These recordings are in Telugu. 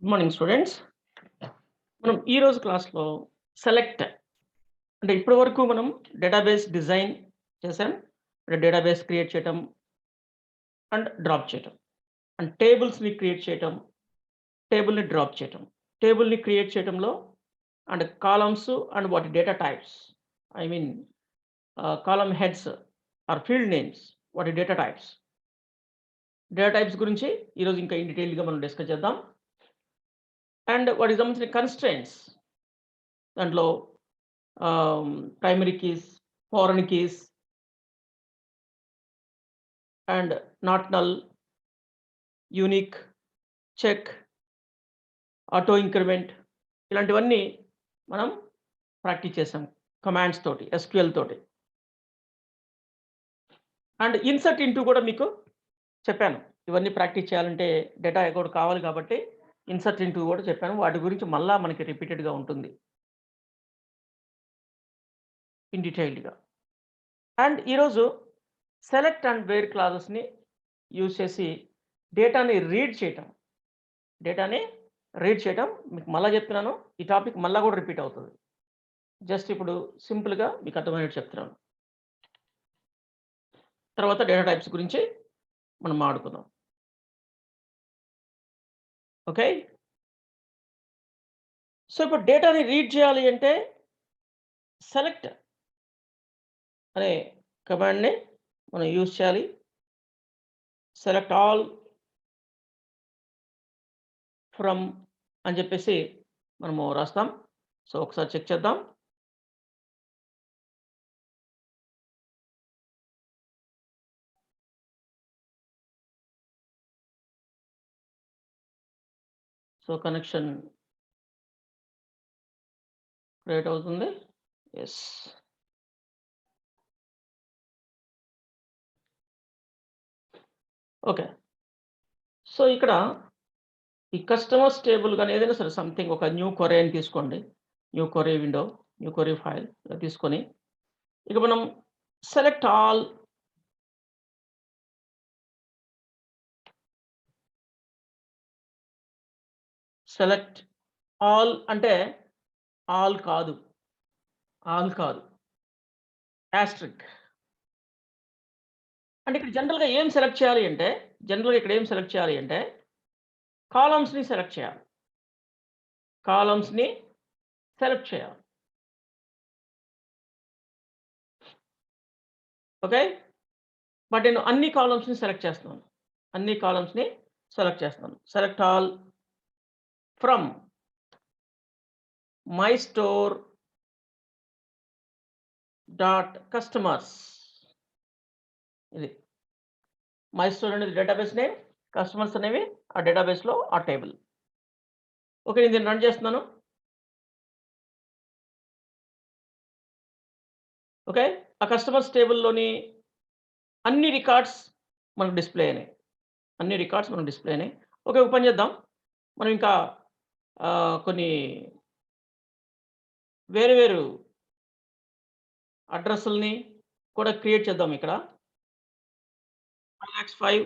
Good morning students. మనం ఈరోజు క్లాస్‌లో సెలెక్ట్ అంటే ఇప్పటి వరకు మనం డేటాబేస్ డిజైన్ చేసాం. అంటే డేటాబేస్ క్రియేట్ చేయటం అండ్ డ్రాప్ చేయటం. అండ్ టేబుల్స్‌ని క్రియేట్ చేయటం, టేబుల్‌ని డ్రాప్ చేయటం. టేబుల్‌ని క్రియేట్ చేయటంలో అండ్ కాలమ్స్ అండ్ వాటి data types. I mean column heads or field names వాటి డేటా టైప్స్. డేటా టైప్స్ గురించి ఈరోజు ఇంకా ఇన్ డీటెయిల్‌గా మనం డిస్కస్ చేద్దాం. అండ్ వాటికి సంబంధించిన కన్‌స్ట్రెయింట్స్ దాంట్లో primary keys, foreign keys and not null, unique, check, auto increment ఇలాంటివన్నీ మనం ప్రాక్టీస్ చేసాం కమాండ్స్ తోటి, ఎస్‌క్యూఎల్ తోటి. అండ్ ఇన్సర్ట్ ఇంటూ కూడా మీకు చెప్పాను. ఇవన్నీ ప్రాక్టీస్ చేయాలంటే డేటా కూడా కావాలి కాబట్టి ఇన్సర్ట్ ఇంటూ కూడా చెప్పాను. వాటి గురించి మళ్ళా మనకి రిపీటెడ్‌గా ఉంటుంది. ఇన్ డీటెయిల్డ్‌గా. అండ్ ఈరోజు సెలెక్ట్ అండ్ వేర్ క్లాజెస్‌ని యూజ్ చేసి డేటాని రీడ్ చేయటం. డేటాని రీడ్ చేయటం మీకు మళ్ళా చెప్తున్నాను. ఈ టాపిక్ మళ్ళా కూడా రిపీట్ అవుతది. జస్ట్ ఇప్పుడు సింపుల్‌గా మీకు అర్థమయ్యేట్టు చెప్తున్నాను. తర్వాత డేటా టైప్స్ గురించి మనం మాట్లాడుకుందాం. ఓకే. సో, ఇప్పుడు డేటాని రీడ్ చేయాలి అంటే సెలెక్ట్ అనే కమాండ్‌ని మనం యూజ్ చేయాలి. సెలెక్ట్ ఆల్ ఫ్రమ్ అని చెప్పేసి మనము రాస్తాం. సో, ఒకసారి చెక్ చేద్దాం. సో, కనెక్షన్ క్రియేట్ అవుతుంది. యెస్. ఓకే. సో, ఇక్కడ ఈ కస్టమర్స్ టేబుల్ గాని ఏదైనా సరే సంథింగ్ ఒక న్యూ క్వెరీ అని తీసుకోండి. New query window, new query file ఇలా తీసుకొని ఇక మనం సెలెక్ట్ ఆల్ సెలెక్ట్ ఆల్ అంటే ఆల్ కాదు. ఆల్ కాదు. యాస్టరిక్. అంటే ఇక్కడ జనరల్‌గా ఏం సెలెక్ట్ చేయాలి అంటే జనరల్‌గా ఇక్కడ ఏం సెలెక్ట్ చేయాలి అంటే కాలమ్స్‌ని సెలెక్ట్ చేయాలి. కాలమ్స్‌ని సెలెక్ట్ చేయాలి. ఓకే. బట్ నేను అన్ని కాలమ్స్‌ని సెలెక్ట్ చేస్తున్నాను. అన్ని కాలమ్స్‌ని సెలెక్ట్ చేస్తున్నాను. Select all from my store dot customers ఇది. మై స్టోర్ అనేది డేటాబేస్ నేమ్. కస్టమర్స్ అనేవి ఆ డేటాబేస్‌లో ఆ టేబుల్. ఓకే. నేను దీన్ని రన్ చేస్తున్నాను. ఓకే. ఆ కస్టమర్స్ టేబుల్‌లోని అన్ని రికార్డ్స్ మనకు డిస్‌ప్లే అయినాయి. అన్ని రికార్డ్స్ మనకు డిస్‌ప్లే అయినాయి. ఓకే. ఒక పని చేద్దాం. మనం ఇంకా కొన్ని వేరు అడ్రెస్సుల్ని కూడా క్రియేట్ చేద్దాం ఇక్కడ. 5,05,000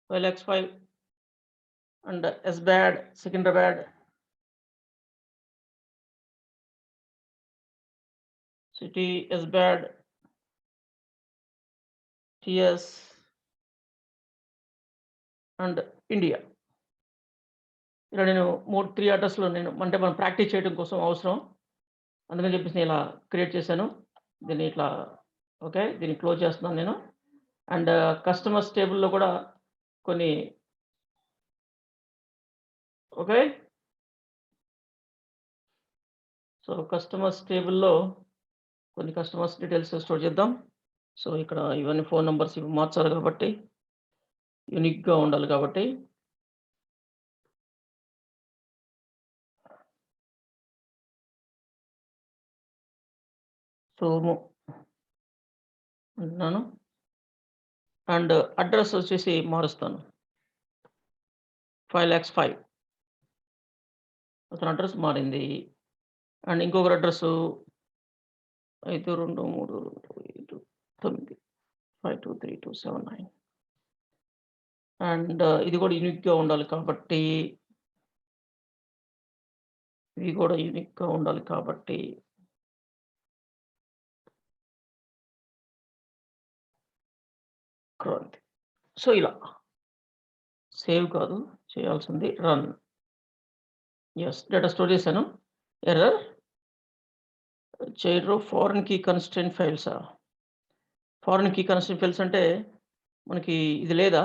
5,05,000 అండ్ ఎస్‌బ్యాడ్, సికింద్రాబాద్, సిటీ ఎస్‌బ్యాడ్, టీఎస్ అండ్ ఇండియా. ఇలా నేను 3 అడ్రెస్‌లు నేను అంటే మనం ప్రాక్టీస్ చేయడం కోసం అవసరం. అందుకని చెప్పేసి నేను ఇలా క్రియేట్ చేశాను. దీన్ని ఇట్లా ఓకే. దీన్ని క్లోజ్ చేస్తున్నాను నేను. అండ్ కస్టమర్స్ టేబుల్‌లో కూడా కొన్ని ఓకే. సో, కస్టమర్స్ టేబుల్‌లో కొన్ని కస్టమర్స్ డీటెయిల్స్ స్టోర్ చేద్దాం. సో, ఇక్కడ ఇవన్నీ ఫోను నంబర్స్ ఇవి మార్చాలి కాబట్టి యూనిక్‌గా ఉండాలి కాబట్టి సోము అంటున్నాను. అండ్ అడ్రెస్ వచ్చేసి మారుస్తాను. 5,05,000 అతని అడ్రెస్ మారింది. అండ్ ఇంకొకరి అడ్రెస్సు 5, 2, 3, 2, 5, 9, 523279 అండ్ ఇది కూడా యూనిక్‌గా ఉండాలి కాబట్టి ఇది కూడా యూనిక్‌గా ఉండాలి కాబట్టి క్రాంతి. సో, ఇలా సేవ్ కాదు చేయాల్సింది రన్. యెస్. డేటా స్టోర్ చేశాను. ఎర్రర్ చైల్డ్‌లో ఫారెన్ కీ కన్‌స్ట్రెయింట్ ఫైల్సా? ఫారెన్ కీ కన్‌స్ట్రెయింట్ ఫైల్స్ అంటే మనకి ఇది లేదా?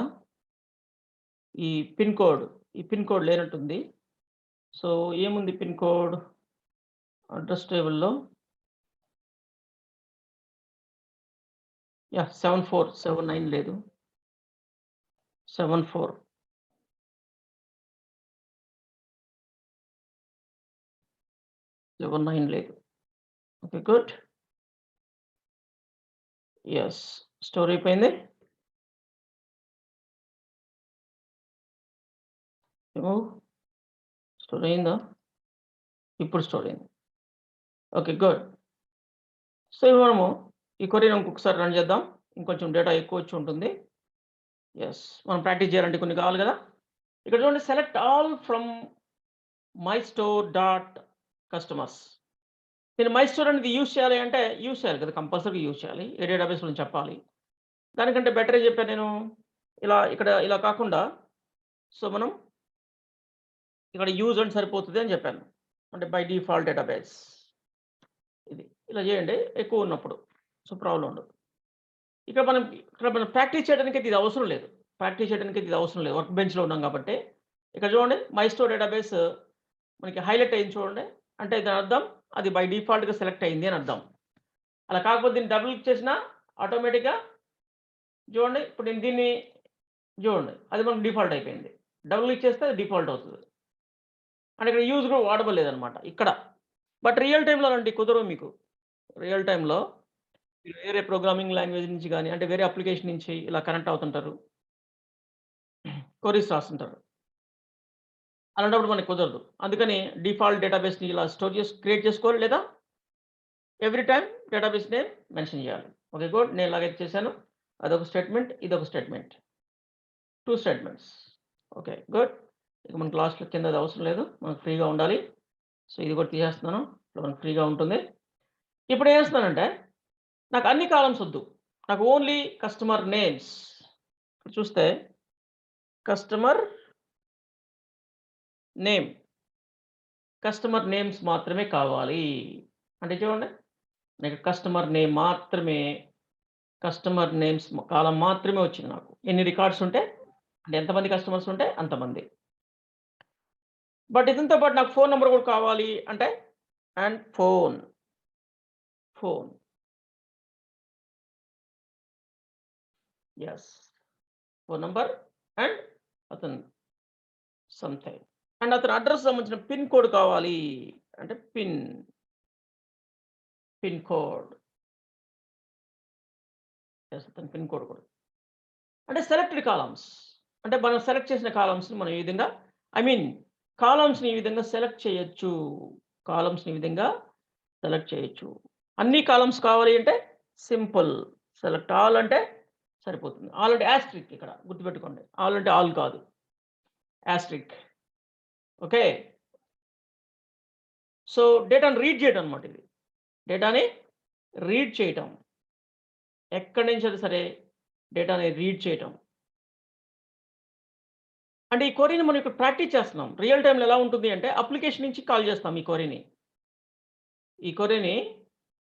ఈ పిన్ కోడ్. ఈ పిన్ కోడ్ లేనట్టుంది. సో, ఏముంది పిన్ కోడ్? అడ్రెస్ టేబుల్‌లో యాహ్! 7479 లేదు. 74 79 లేదు. ఓకే. గుడ్. యెస్. స్టోర్ అయిపోయింది. ఏమో స్టోర్ అయిందా? ఇప్పుడు స్టోర్ అయింది. ఓకే. గుడ్. సో, ఇప్పుడు మనము ఈ క్వెరీని ఇంకొకసారి రన్ చేద్దాం. ఇంకొంచెం డేటా ఎక్కువ వచ్చి ఉంటుంది. యెస్. మనం ప్రాక్టీస్ చేయాలంటే కొన్ని కావాలి కదా! ఇక్కడ చూడండి select all from my store dot customers. నేను మై స్టోర్ అనేది యూజ్ చేయాలి అంటే యూజ్ చేయాలి కదా! కంపల్సరీగా యూజ్ చేయాలి. ఏ డేటాబేస్‌లో నుంచి చెప్పాలి. దానికంటే బెటరే చెప్పాను నేను. ఇలా కాకుండా సో, మనం ఇక్కడ యూజ్ అని సరిపోతది అని చెప్పాను. అంటే బై డిఫాల్ట్ డేటాబేస్ ఇది. ఇలా చేయండి ఎక్కువ ఉన్నప్పుడు. సో, ప్రాబ్లమ్ ఉండదు. ఇక్కడ మనం ప్రాక్టీస్ చేయడానికైతే ఇది అవసరం లేదు. ప్రాక్టీస్ చేయడానికైతే ఇది అవసరం లేదు. వర్క్ బెంచ్‌లో ఉన్నాం కాబట్టి. ఇక్కడ చూడండి మై స్టోర్ డేటాబేస్ మనకి హైలైట్ అయింది చూడండి. అంటే దాని అర్థం అది బై డిఫాల్ట్‌గా సెలెక్ట్ అయింది అని అర్థం. అలా కాకపోతే దీన్ని డబుల్ క్లిక్ చేసినా ఆటోమేటిక్‌గా చూడండి ఇప్పుడు నేను దీన్ని చూడండి. అది మనకు డిఫాల్ట్ అయిపోయింది. డబుల్ క్లిక్ చేస్తే అది డిఫాల్ట్ అవుతది. అంటే ఇక్కడ యూజ్ కూడా వాడబల్ లేదనమాట ఇక్కడ. బట్ రియల్ టైమ్‌లో అలాంటివి కుదరవు మీకు. రియల్ టైమ్‌లో మీరు వేరే ప్రోగ్రామింగ్ లాంగ్వేజ్ నుంచి గాని, అంటే వేరే అప్లికేషన్ నుంచి ఇలా కనెక్ట్ అవుతుంటారు. క్వెరీస్ రాస్తుంటారు. అలాంటప్పుడు మనకు కుదరదు. అందుకని డిఫాల్ట్ డేటాబేస్‌ని ఇలా స్టోర్ క్రియేట్ చేసుకోవాలి లేదా every time database name mention చేయాలి. ఓకే. గుడ్. నేను ఇలాగైతే చేశాను. అదొక స్టేట్మెంట్. ఇదొక స్టేట్మెంట్. 2 స్టేట్మెంట్స్. ఓకే. గుడ్. ఇక మనకు లాస్ట్‌లో కిందది అవసరం లేదు. మనకు ఫ్రీగా ఉండాలి. సో, ఇది కూడా తీసేస్తున్నాను. ఇప్పుడు మనకు ఫ్రీగా ఉంటుంది. ఇప్పుడు ఏం చేస్తున్నానంటే నాకు అన్ని కాలమ్స్ వద్దు. నాకు ఓన్లీ కస్టమర్ నేమ్స్. ఇక్కడ చూస్తే కస్టమర్ నేమ్. కస్టమర్ నేమ్స్ మాత్రమే కావాలి. అంటే చూడండి. నాకు కస్టమర్ నేమ్ మాత్రమే, కస్టమర్ నేమ్స్ కాలమ్ మాత్రమే వచ్చింది నాకు. ఎన్ని రికార్డ్స్ ఉంటే అంటే ఎంతమంది కస్టమర్స్ ఉంటే అంతమంది. బట్ దీంతో పాటు నాకు ఫోన్ నంబర్ కూడా కావాలి అంటే and phone. Yes. Phone number and అతను సంథింగ్. అండ్ అతని అడ్రెస్ సంబంధించిన పిన్ కోడ్ కావాలి. అంటే పిన్ కోడ్. యెస్. అతని పిన్ కోడ్ కూడా. అంటే సెలెక్టెడ్ కాలమ్స్. అంటే మనం సెలెక్ట్ చేసిన కాలమ్స్‌ని మనం ఈ విధంగా ఐ మీన్ కాలమ్స్‌ని ఈ విధంగా సెలెక్ట్ చేయొచ్చు. కాలమ్స్‌ని ఈ విధంగా సెలెక్ట్ చేయొచ్చు. అన్ని కాలమ్స్ కావాలి అంటే సింపుల్. సెలెక్ట్ ఆల్ అంటే సరిపోతుంది. ఆల్ అంటే యాస్టరిక్ ఇక్కడ గుర్తుపెట్టుకోండి. ఆల్ అంటే ఆల్ కాదు. యాస్టరిక్. ఓకే. సో, డేటాను రీడ్ చేయడం అన్నమాట ఇది. డేటాని రీడ్ చేయటం. ఎక్కడి నుంచైనా సరే డేటాని రీడ్ చేయటం. అంటే ఈ క్వెరీని మనం ఇక్కడ ప్రాక్టీస్ చేస్తున్నాం. రియల్ టైమ్‌లో ఎలా ఉంటుంది అంటే అప్లికేషన్ నుంచి కాల్ చేస్తాం ఈ క్వెరీని. ఈ క్వెరీని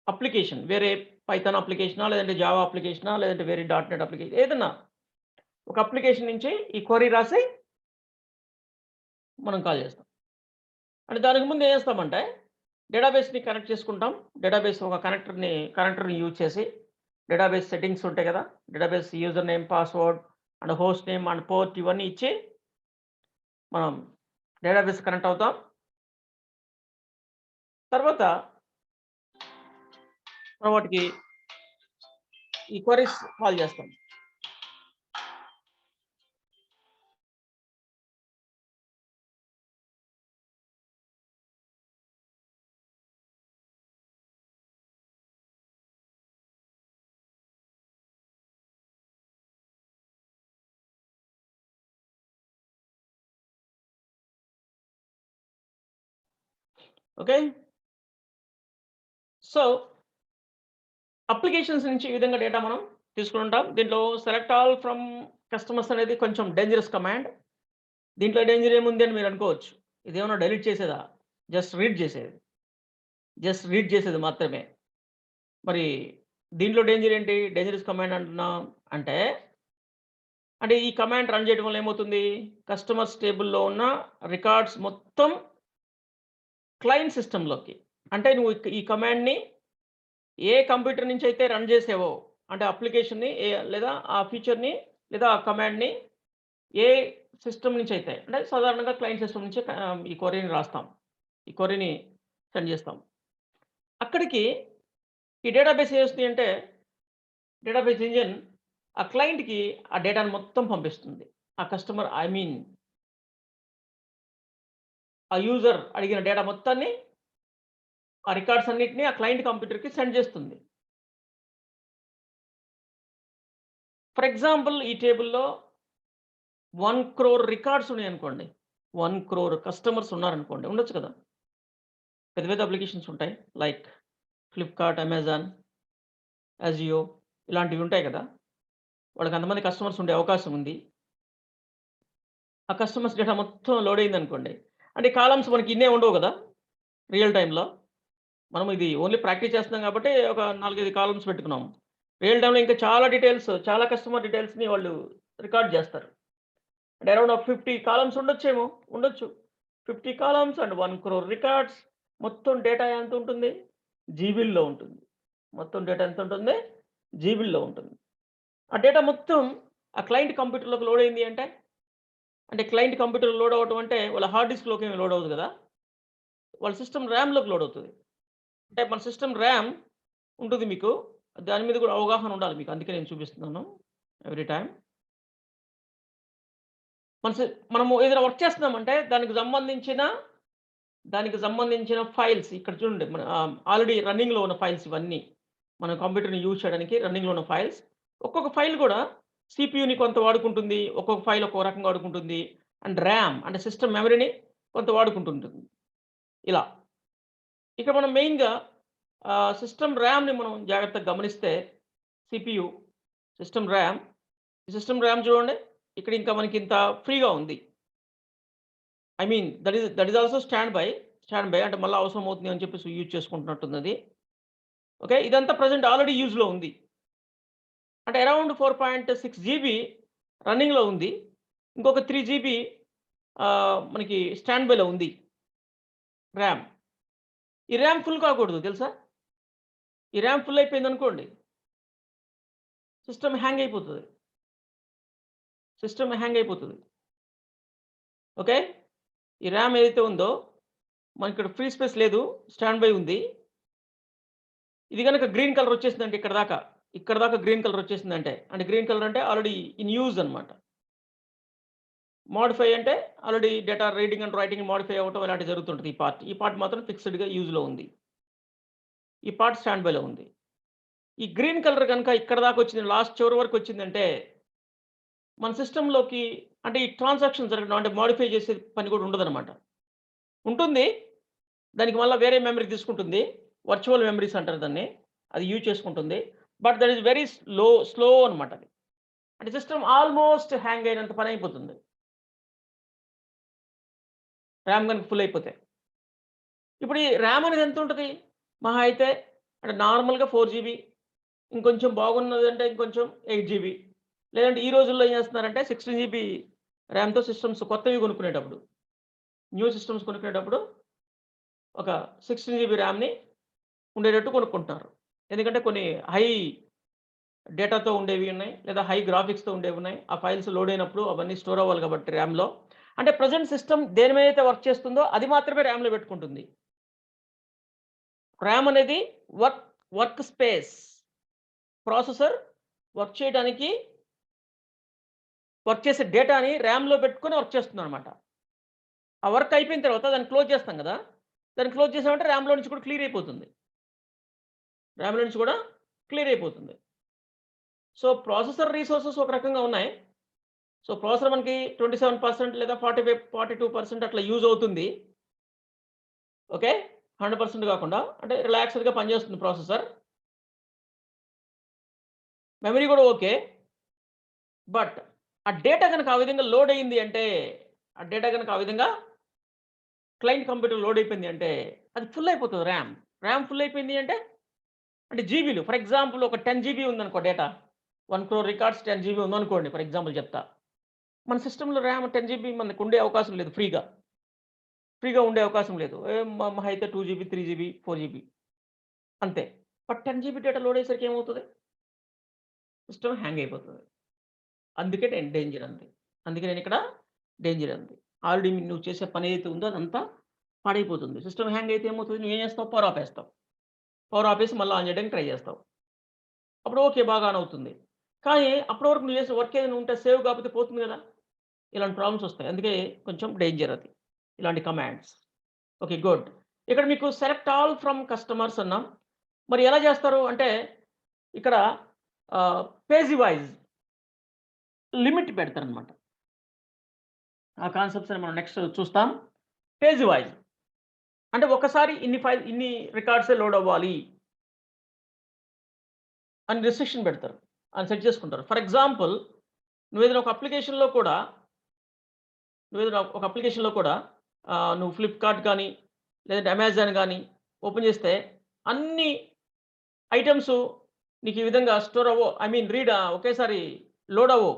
అప్లికేషన్ వేరే పైథాన్ అప్లికేషనా, లేదంటే జావా అప్లికేషనా, లేదంటే వేరే డాట్ నెట్ అప్లికేషన్ ఏదన్నా ఒక అప్లికేషన్ నుంచి ఈ క్వెరీ రాసి మనం కాల్ చేస్తాం. అంటే దానికి ముందు ఏం చేస్తామంటే డేటాబేస్‌ని కనెక్ట్ చేసుకుంటాం. డేటాబేస్ ఒక కనెక్టర్‌ని యూజ్ చేసి డేటాబేస్ సెట్టింగ్స్ ఉంటాయి కదా! Database user name, password and host name and port ఇవన్నీ ఇచ్చి మనం డేటాబేస్ కనెక్ట్ అవుతాం. తర్వాత మనం వాటికి ఈ క్వెరీస్ కాల్ చేస్తాం. ఓకే. సో, అప్లికేషన్స్ నుంచి ఈ విధంగా డేటా మనం తీసుకుంటాం. దీంట్లో సెలెక్ట్ ఆల్ ఫ్రమ్ కస్టమర్స్ అనేది కొంచెం డేంజరస్ కమాండ్. దీంట్లో డేంజర్ ఏముంది అని మీరు అనుకోవచ్చు. ఇదేమన్నా డెలీట్ చేసేదా? జస్ట్ రీడ్ చేసేది. జస్ట్ రీడ్ చేసేది మాత్రమే. మరి దీంట్లో డేంజర్ ఏంటి? డేంజరస్ కమాండ్ అంటున్నాం అంటే, అంటే ఈ కమాండ్ రన్ చేయడం వల్ల ఏమవుతుంది? కస్టమర్స్ టేబుల్‌లో ఉన్న రికార్డ్స్ మొత్తం క్లయింట్ సిస్టమ్‌లోకి. అంటే నువ్వు ఈ కమాండ్‌ని ఏ కంప్యూటర్ నుంచి అయితే రన్ చేసావో, అంటే అప్లికేషన్‌ని లేదా ఆ ఫీచర్‌ని లేదా ఆ కమాండ్‌ని ఏ సిస్టమ్ నుంచి అయితే, అంటే సాధారణంగా క్లయింట్ సిస్టమ్ నుంచే ఈ క్వెరీని రాస్తాం. ఈ క్వెరీని సెండ్ చేస్తాం. అక్కడికి ఈ డేటాబేస్ ఏం చేస్తుంది అంటే, డేటాబేస్ ఇంజిన్ ఆ క్లయింట్‌కి ఆ డేటాను మొత్తం పంపిస్తుంది. ఆ కస్టమర్ ఐ మీన్ ఆ యూజర్ అడిగిన డేటా మొత్తాన్ని, ఆ రికార్డ్స్ అన్నిటిని ఆ క్లయింట్ కంప్యూటర్‌కి సెండ్ చేస్తుంది. ఫర్ ఎగ్జాంపుల్ ఈ టేబుల్‌లో 1,00,00,000 రికార్డ్స్ ఉన్నాయనుకోండి. 1,00,00,000 కస్టమర్స్ ఉన్నారనుకోండి. ఉండొచ్చు కదా! పెద్ద పెద్ద అప్లికేషన్స్ ఉంటాయి. లైక్ ఫ్లిప్‌కార్ట్, అమెజాన్, అజియో ఇలాంటివి ఉంటాయి కదా! వాళ్ళకి అంతమంది కస్టమర్స్ ఉండే అవకాశం ఉంది. ఆ కస్టమర్స్ డేటా మొత్తం లోడ్ అయిందనుకోండి. అంటే కాలమ్స్ మనకి ఇన్నే ఉండవు కదా! రియల్ టైమ్‌లో. మనం ఇది ఓన్లీ ప్రాక్టీస్ చేస్తున్నాం కాబట్టి ఒక 4, 5 కాలమ్స్ పెట్టుకున్నాం. రియల్ టైమ్‌లో ఇంకా చాలా డీటెయిల్స్, చాలా కస్టమర్ డీటెయిల్స్‌ని వాళ్ళు రికార్డ్ చేస్తారు. అంటే అరౌండ్ ఒక 50 కాలమ్స్ ఉండొచ్చేమో. ఉండొచ్చు. 50 కాలమ్స్ అండ్ 1,00,00,000 రికార్డ్స్. మొత్తం డేటా ఎంతుంటుంది? జీబీల్లో ఉంటుంది. మొత్తం డేటా ఎంతుంటుంది? జీబీల్లో ఉంటుంది. ఆ డేటా మొత్తం ఆ క్లయింట్ కంప్యూటర్‌లోకి లోడ్ అయింది అంటే, అంటే క్లయింట్ కంప్యూటర్‌లో లోడ్ అవ్వటం అంటే వాళ్ళ హార్డ్ డిస్క్‌లోకి ఏమి లోడ్ అవ్వదు కదా! వాళ్ళ సిస్టమ్ ర్యామ్‌లోకి లోడ్ అవుతది. అంటే మన సిస్టమ్ ర్యామ్ ఉంటుంది మీకు. దాని మీద కూడా అవగాహన ఉండాలి మీకు. అందుకే నేను చూపిస్తున్నాను ఎవ్రీ టైమ్. మన సి మనము ఏదైనా వర్క్ చేస్తున్నామంటే దానికి సంబంధించిన ఫైల్స్ ఇక్కడ చూడండి. మన ఆల్రెడీ రన్నింగ్‌లో ఉన్న ఫైల్స్ ఇవన్నీ. మన కంప్యూటర్‌ని యూజ్ చేయడానికి రన్నింగ్‌లో ఉన్న ఫైల్స్. ఒక్కొక్క ఫైల్ కూడా సీపీయూని కొంత వాడుకుంటుంది. ఒక్కొక్క ఫైల్ ఒక్కో రకంగా వాడుకుంటుంది. అండ్ ర్యామ్ అంటే సిస్టమ్ మెమరీని కొంత వాడుకుంటుంటుంది. ఇలా. ఇక్కడ మనం మెయిన్‌గా సిస్టమ్ ర్యామ్‌ని మనం జాగ్రత్తగా గమనిస్తే సీపీయూ, సిస్టమ్ ర్యామ్, ఈ సిస్టమ్ ర్యామ్ చూడండి. ఇక్కడ ఇంకా మనకింత ఫ్రీగా ఉంది. I mean that is also stand by అంటే మళ్ళా అవసరం అవుతుంది అని చెప్పేసి యూజ్ చేసుకుంటున్నట్టుందది. ఓకే. ఇదంతా ప్రెజెంట్ ఆల్రెడీ యూజ్‌లో ఉంది. అంటే అరౌండ్ 4.6 జీబీ రన్నింగ్‌లో ఉంది. ఇంకొక 3 జీబీ మనకి స్టాండ్ బైలో ఉంది ర్యామ్. ఈ ర్యామ్ ఫుల్ కాకూడదు తెలుసా? ఈ ర్యామ్ ఫుల్ అయిపోయిందనుకోండి, సిస్టమ్ హ్యాంగ్ అయిపోతది. సిస్టమ్ హ్యాంగ్ అయిపోతది. ఓకే. ఈ ర్యామ్ ఏదైతే ఉందో మనకిక్కడ ఫ్రీ స్పేస్ లేదు. స్టాండ్ బై ఉంది. ఇది గనక గ్రీన్ కలర్ వచ్చేసిందంటే ఇక్కడి దాకా గ్రీన్ కలర్ వచ్చేసిందంటే, అంటే గ్రీన్ కలర్ అంటే ఆల్రెడీ ఇన్ యూజ్ అన్నమాట. మోడిఫై అంటే already data reading and writing modify అవ్వటం ఇలాంటివి జరుగుతుంటది ఈ పార్ట్. ఈ పార్ట్ మాత్రం ఫిక్స్‌డ్‌గా యూజ్‌లో ఉంది. ఈ పార్ట్ స్టాండ్ బైలో ఉంది. ఈ గ్రీన్ కలర్ గనక ఇక్కడి దాకా వచ్చింది లాస్ట్ చివరి వరకు వచ్చిందంటే, మన సిస్టమ్‌లోకి అంటే ఈ ట్రాన్సాక్షన్ జరగడం అంటే మోడిఫై చేసే పని కూడా ఉండదన్నమాట. ఉంటుంది. దానికి మళ్ళా వేరే మెమరీ తీసుకుంటుంది. వర్చువల్ మెమరీస్ అంటారు దాన్ని. అది యూజ్ చేసుకుంటుంది. But that is very slow అన్నమాట అది. అంటే సిస్టమ్ ఆల్‌మోస్ట్ హ్యాంగ్ అయినంత పని అయిపోతుంది. ర్యామ్ గనుక ఫుల్ అయిపోతే. ఇప్పుడు ఈ ర్యామ్ అనేది ఎంతుంటది? మహా అయితే అంటే నార్మల్‌గా 4 జీబీ. ఇంకొంచెం బాగున్నదంటే ఇంకొంచెం 8 జీబీ. లేదంటే ఈ రోజుల్లో ఏం చేస్తున్నారంటే 16 జీబీ ర్యామ్‌తో సిస్టమ్స్ కొత్తవి కొనుక్కునేటప్పుడు, న్యూ సిస్టమ్స్ కొనుక్కునేటప్పుడు ఒక 16 జీబీ ర్యామ్‌ని ఉండేటట్టు కొనుక్కుంటున్నారు. ఎందుకంటే కొన్ని హై డేటాతో ఉండేవి ఉన్నాయి. లేదా హై గ్రాఫిక్స్‌తో ఉండేవున్నాయి. ఆ ఫైల్స్ లోడ్ అయినప్పుడు అవన్నీ స్టోర్ అవ్వాలి కాబట్టి ర్యామ్‌లో. అంటే ప్రెజెంట్ సిస్టమ్ దేని మీదైతే వర్క్ చేస్తుందో అది మాత్రమే ర్యామ్‌లో పెట్టుకుంటుంది. ర్యామ్ అనేది work work space. Processor work చేయడానికి వర్క్ చేసే డేటాని ర్యామ్‌లో పెట్టుకొని వర్క్ చేస్తుందనమాట. ఆ వర్క్ అయిపోయిన తర్వాత దాన్ని క్లోజ్ చేస్తాం గదా! దాన్ని క్లోజ్ చేసామంటే ర్యామ్‌లో నుంచి కూడా క్లియర్ అయిపోతుంది. ర్యామ్‌లో నుంచి కూడా క్లియర్ అయిపోతుంది. సో, ప్రాసెసర్ రిసోర్సెస్ ఒక రకంగా ఉన్నాయి. సో, ప్రాసెసర్ మనకి 27% లేదా 42% అట్లా యూజ్ అవుతుంది. ఓకే. 100% కాకుండా అంటే రిలాక్స్డ్‌గా పనిచేస్తుంది ప్రాసెసర్. మెమరీ కూడా ఓకే. బట్ ఆ డేటా గనక ఆ విధంగా లోడ్ అయింది అంటే, ఆ డేటా గనక ఆ విధంగా క్లయింట్ కంప్యూటర్ లోడ్ అయిపోయింది అంటే, అది ఫుల్ అయిపోతది ర్యామ్. ర్యామ్ ఫుల్ అయిపోయింది అంటే జీబీలు ఫర్ ఎగ్జాంపుల్ ఒక 10 జీబీ ఉందనుకో డేటా. 1,00,00,000 రికార్డ్స్ 10 జీబీ ఉందనుకోండి ఫర్ ఎగ్జాంపుల్ చెప్తా. మన సిస్టమ్‌లో ర్యామ్ 10 జీబీ మనకుండే అవకాశం లేదు ఫ్రీగా. ఫ్రీగా ఉండే అవకాశం లేదు. మహా అయితే 2 జీబీ, 3 జీబీ, 4 జీబీ అంతే. బట్ 10 జీబీ డేటా లోడ్ అయ్యేసరికి ఏమవుతది? సిస్టమ్ హ్యాంగ్ అయిపోతది. అందుకే డేంజర్ అంది. అందుకే నేనిక్కడ డేంజర్ అంది. ఆల్రెడీ నువ్వు చేసే పని ఏదైతే ఉందో అదంతా పాడైపోతుంది. సిస్టమ్ హ్యాంగ్ అయితే ఏమవుతది? నువ్వేం చేస్తావు? పవర్ ఆపేస్తావు. పవర్ ఆపేసి మళ్ళా ఆన్ చేయడానికి ట్రై చేస్తావు. అప్పుడు ఓకే. బాగా ఆన్ అవుతుంది. కానీ అప్పటి వరకు నువ్వు చేసే వర్క్ ఏదైనా ఉంటే సేవ్ కాకపోతే పోతుంది గదా! ఇలాంటి ప్రాబ్లమ్స్ వస్తాయి. అందుకే కొంచెం డేంజర్ అది. ఇలాంటి కమాండ్స్. ఓకే. గుడ్. ఇక్కడ మీకు సెలెక్ట్ ఆల్ ఫ్రమ్ కస్టమర్స్ అన్నాం. మరి ఎలా చేస్తారు అంటే ఇక్కడ ఆహ్, పేజీ వైస్ లిమిట్ పెడతారనమాట. ఆ కాన్సెప్ట్స్‌ని మనం నెక్స్ట్ చూస్తాం. పేజీ వైస్ అంటే ఒక్కసారి ఇన్ని రికార్డ్సే లోడ్ అవ్వాలి అని రిస్ట్రిక్షన్ పెడతారు. అని సెట్ చేసుకుంటారు. ఫర్ ఎగ్జాంపుల్ నువ్వేదైనా ఒక అప్లికేషన్‌లో కూడా నువ్వు ఫ్లిప్‌కార్ట్ గాని, లేదంటే అమెజాన్ గాని ఓపెన్ చేస్తే అన్ని ఐటెమ్స్ నీకు ఈ విధంగా స్టోర్ అవ్వవు. ఐ మీన్ ఒకేసారి లోడ్ అవ్వవు.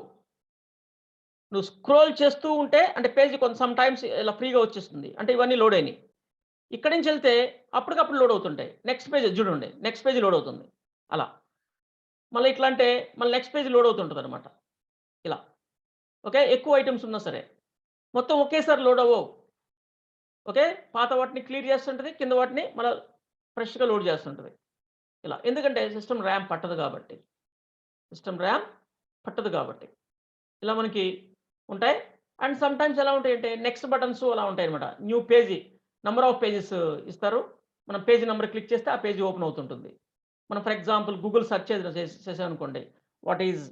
నువ్వు స్క్రోల్ చేస్తూ ఉంటే అంటే పేజ్ సమ్ టైమ్స్ ఇలా ఫ్రీగా వచ్చేస్తుంది. అంటే ఇవన్నీ లోడ్ అయినాయి. ఇక్కడి నుంచెళ్తే అప్పటికప్పుడు లోడ్ అవుతుంటాయి. నెక్స్ట్ పేజ్ చూడండి. నెక్స్ట్ పేజ్ లోడ్ అవుతుంది. అలా. మళ్ళీ ఇట్లా అంటే మళ్ళీ నెక్స్ట్ పేజ్ లోడ్ అవుతుంటదనమాట. ఇలా. ఓకే. ఎక్కువ ఐటెమ్స్ ఉన్నా సరే. మొత్తం ఒకేసారి లోడ్ అవ్వవు. ఓకే. పాత వాటిని క్లియర్ చేస్తుంటది. కింద వాటిని మళ్ళా ఫ్రెష్‌గా లోడ్ చేస్తుంటది. ఇలా. ఎందుకంటే సిస్టమ్ ర్యామ్ పట్టదు కాబట్టి. సిస్టమ్ ర్యామ్ పట్టదు కాబట్టి. ఇలా మనకి ఉంటాయి. అండ్ సమ్ టైమ్స్ ఎలా ఉంటాయంటే నెక్స్ట్ బటన్స్ అలా ఉంటాయన్నమాట. New page number of pages ఇస్తారు. మనం పేజ్ నంబర్ క్లిక్ చేస్తే ఆ పేజ్ ఓపెన్ అవుతుంటుంది. మనం ఫర్ ఎగ్జాంపుల్ గూగుల్ సెర్చ్ చేసామనుకోండి. వాట్ ఈస్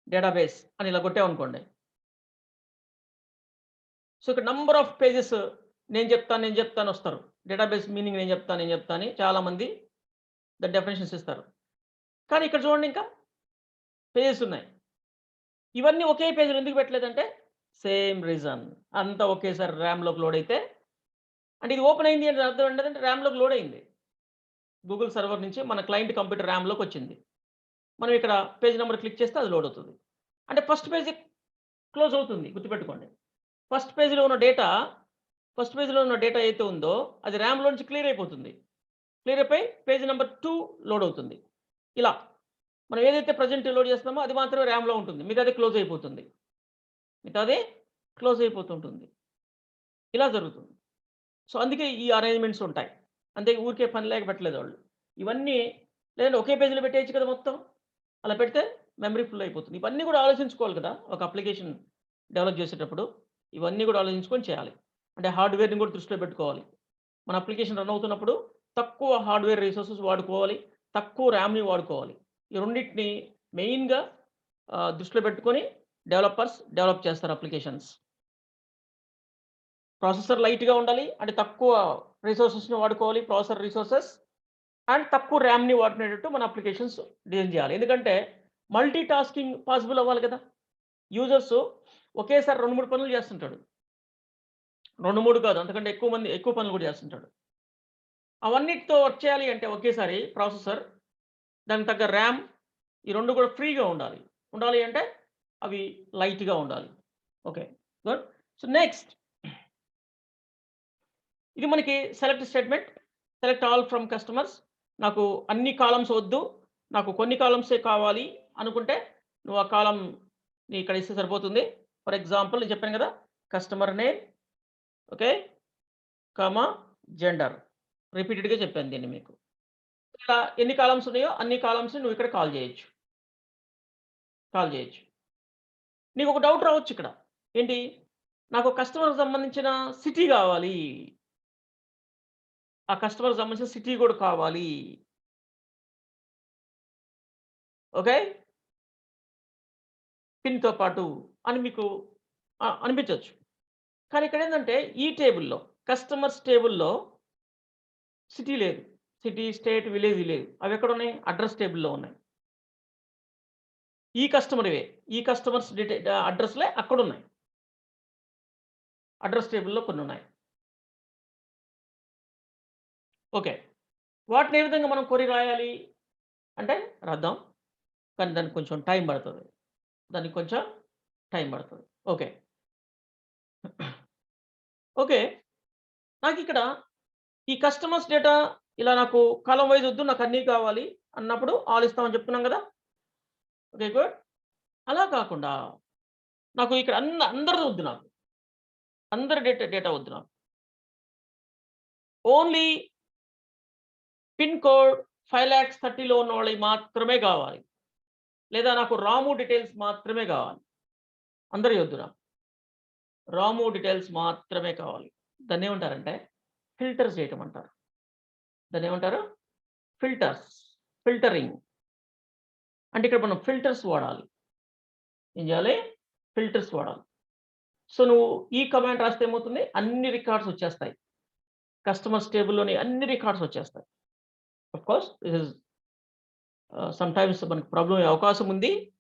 డేటాబేస్ అని ఇలా కొట్టామనుకోండి. సో, ఇక్కడ నంబర్ ఆఫ్ పేజెస్ నేను చెప్తాను వస్తారు. డేటాబేస్ మీనింగ్ నేను చెప్తా అని చాలామంది దాని డెఫినిషన్స్ ఇస్తారు. కానీ ఇక్కడ చూడండి ఇంకా పేజెస్ ఉన్నాయి. ఇవన్నీ ఒకే పేజ్‌లో ఎందుకు పెట్టలేదంటే సేమ్ రీజన్. అంతా ఒకేసారి ర్యామ్‌లోకి లోడ్ అయితే అంటే ఇది ఓపెన్ అయింది అంటే అర్థం ఏంటంటే ర్యామ్‌లోకి లోడ్ అయింది. గూగుల్ సర్వర్ నుంచి మన క్లయింట్ కంప్యూటర్ ర్యామ్‌లోకొచ్చింది. మనం ఇక్కడ పేజ్ నంబర్ క్లిక్ చేస్తే అది లోడ్ అవుతుంది. అంటే ఫస్ట్ పేజ్ క్లోజ్ అవుతుంది గుర్తుపెట్టుకోండి. ఫస్ట్ పేజ్‌లో ఉన్న డేటా ఫస్ట్ పేజ్‌లో ఉన్న డేటా ఏదైతే ఉందో అది ర్యామ్‌లో నుంచి క్లియర్ అయిపోతుంది. క్లియర్ అయిపోయి పేజ్ నంబర్ 2 లోడ్ అవుతుంది. ఇలా మనం ఏదైతే ప్రెజెంట్ లోడ్ చేస్తున్నామో అది మాత్రమే ర్యామ్‌లో ఉంటుంది. మిగతాది క్లోజ్ అయిపోతుంది. మిగతాది క్లోజ్ అయిపోతుంటుంది. ఇలా జరుగుతుంది. సో, అందుకే ఈ అరేంజ్‌మెంట్స్ ఉంటాయి. అంతే ఊరికే పని లేక పెట్టలేదు వాళ్ళు. ఇవన్నీ లేదంటే ఒకే పేజ్‌లో పెట్టేయొచ్చు కదా మొత్తం. అలా పెడితే మెమరీ ఫుల్ అయిపోతుంది. ఇవన్నీ కూడా ఆలోచించుకోవాలి కదా! ఒక అప్లికేషన్ డెవలప్ చేసేటప్పుడు. ఇవన్నీ కూడా ఆలోచించుకొని చేయాలి. అంటే హార్డ్‌వేర్‌ని కూడా దృష్టిలో పెట్టుకోవాలి. మన అప్లికేషన్ రన్ అవుతున్నప్పుడు తక్కువ హార్డ్‌వేర్ రిసోర్సెస్ వాడుకోవాలి. తక్కువ ర్యామ్‌ని వాడుకోవాలి. ఈ రెండిటిని మెయిన్‌గా దృష్టిలో పెట్టుకొని డెవలపర్స్ డెవలప్ చేస్తారు అప్లికేషన్స్. ప్రాసెసర్ లైట్‌గా ఉండాలి. అంటే తక్కువ రిసోర్సెస్‌ని వాడుకోవాలి. ప్రాసెసర్ రిసోర్సెస్ అండ్ తక్కువ ర్యామ్‌ని వాడుకునేటట్టు మన అప్లికేషన్స్ డిజైన్ చేయాలి. ఎందుకంటే మల్టీ టాస్కింగ్ పాసిబుల్ అవ్వాలి కదా! యూజర్స్ ఒకేసారి 2, 3 పనులు చేస్తుంటాడు. 2, 3 కాదు అంతకంటే ఎక్కువ పనులు కూడా చేస్తుంటాడు. అవన్నిటితో వర్క్ చేయాలి అంటే ఒకేసారి ప్రాసెసర్, దానికి తగ్గ ర్యామ్ ఈ 2 కూడా ఫ్రీగా ఉండాలి. ఉండాలి అంటే అవి లైట్‌గా ఉండాలి. ఓకే. గుడ్. సో, నెక్స్ట్ ఇది మనకి select statement. Select all from customers. నాకు అన్ని కాలమ్స్ వద్దు. నాకు కొన్ని కాలమ్సే కావాలి అనుకుంటే నువ్వు ఆ కాలమ్‌ని ఇక్కడ ఇస్తే సరిపోతుంది. ఫర్ ఎగ్జాంపుల్ నేను చెప్పాను కదా! Customer name okay. Comma gender. రిపీటెడ్‌గా చెప్పాను దీన్ని మీకు. ఇలా ఎన్ని కాలమ్స్ ఉన్నాయో అన్ని కాలమ్స్‌ని నువ్వు ఇక్కడ కాల్ చేయొచ్చు. నీకొక డౌట్ రావచ్చిక్కడ. ఏంటి? నాకు కస్టమర్‌కి సంబంధించిన సిటీ గావాలి. ఆ కస్టమర్‌కి సంబంధించిన సిటీ గూడా కావాలి. ఓకే. పిన్‌తో పాటు అని మీకు అనిపించొచ్చు. కానీ ఇక్కడేందంటే ఈ టేబుల్‌లో కస్టమర్స్ టేబుల్‌లో సిటీ లేదు. సిటీ, స్టేట్, విలేజ్ లేదు. అవి ఎక్కడున్నాయి? అడ్రెస్ టేబుల్‌లో ఉన్నాయి. ఈ కస్టమర్‌వే. ఈ కస్టమర్స్ అడ్రెస్‌లే అక్కడున్నాయి. అడ్రెస్ టేబుల్‌లో కొన్నున్నాయి. ఓకే. వాటిని ఏ విధంగా మనం క్వెరీ రాయాలి అంటే రాద్దాం. కానీ దానికి కొంచెం టైం పడతది. దానికి కొంచెం టైం పడతది. ఓకే. ఓకే. నాకిక్కడ ఈ కస్టమర్స్ డేటా ఇలా నాకు కాలమ్ వైస్ వద్దు, నాకు అన్నీ కావాలి అన్నప్పుడు ఆల్ ఇస్తామని చెప్పుకున్నాం గదా! ఓకే. గుడ్. అలా కాకుండా నాకు ఇక్కడ అందరిది వద్దు నాకు. అందరి డేటా వద్దు నాకు. ఓన్లీ పిన్ కోడ్ 5,30,000లో ఉన్నోళ్ళయి మాత్రమే కావాలి. లేదా నాకు రాము డీటెయిల్స్ మాత్రమే కావాలి. అందరియి వద్దు నాకు. రాము డీటెయిల్స్ మాత్రమే కావాలి. దాన్నేమంటారంటే ఫిల్టర్ చేయటం అంటారు. దాన్నేమంటారు? ఫిల్టర్స్. ఫిల్టరింగ్. అంటే ఇక్కడ మనం ఫిల్టర్స్ వాడాలి. ఏం చేయాలి? ఫిల్టర్స్ వాడాలి. సో, నువ్వు ఈ కమాండ్ రాస్తే ఏమవుతుంది? అన్ని రికార్డ్స్ వచ్చేస్తాయి. కస్టమర్స్ టేబుల్‌లోని అన్ని రికార్డ్స్ వచ్చేస్తాయి. Of course this is sometimes మనకు ప్రాబ్లమ్ అయ్యే అవకాశం ఉంది.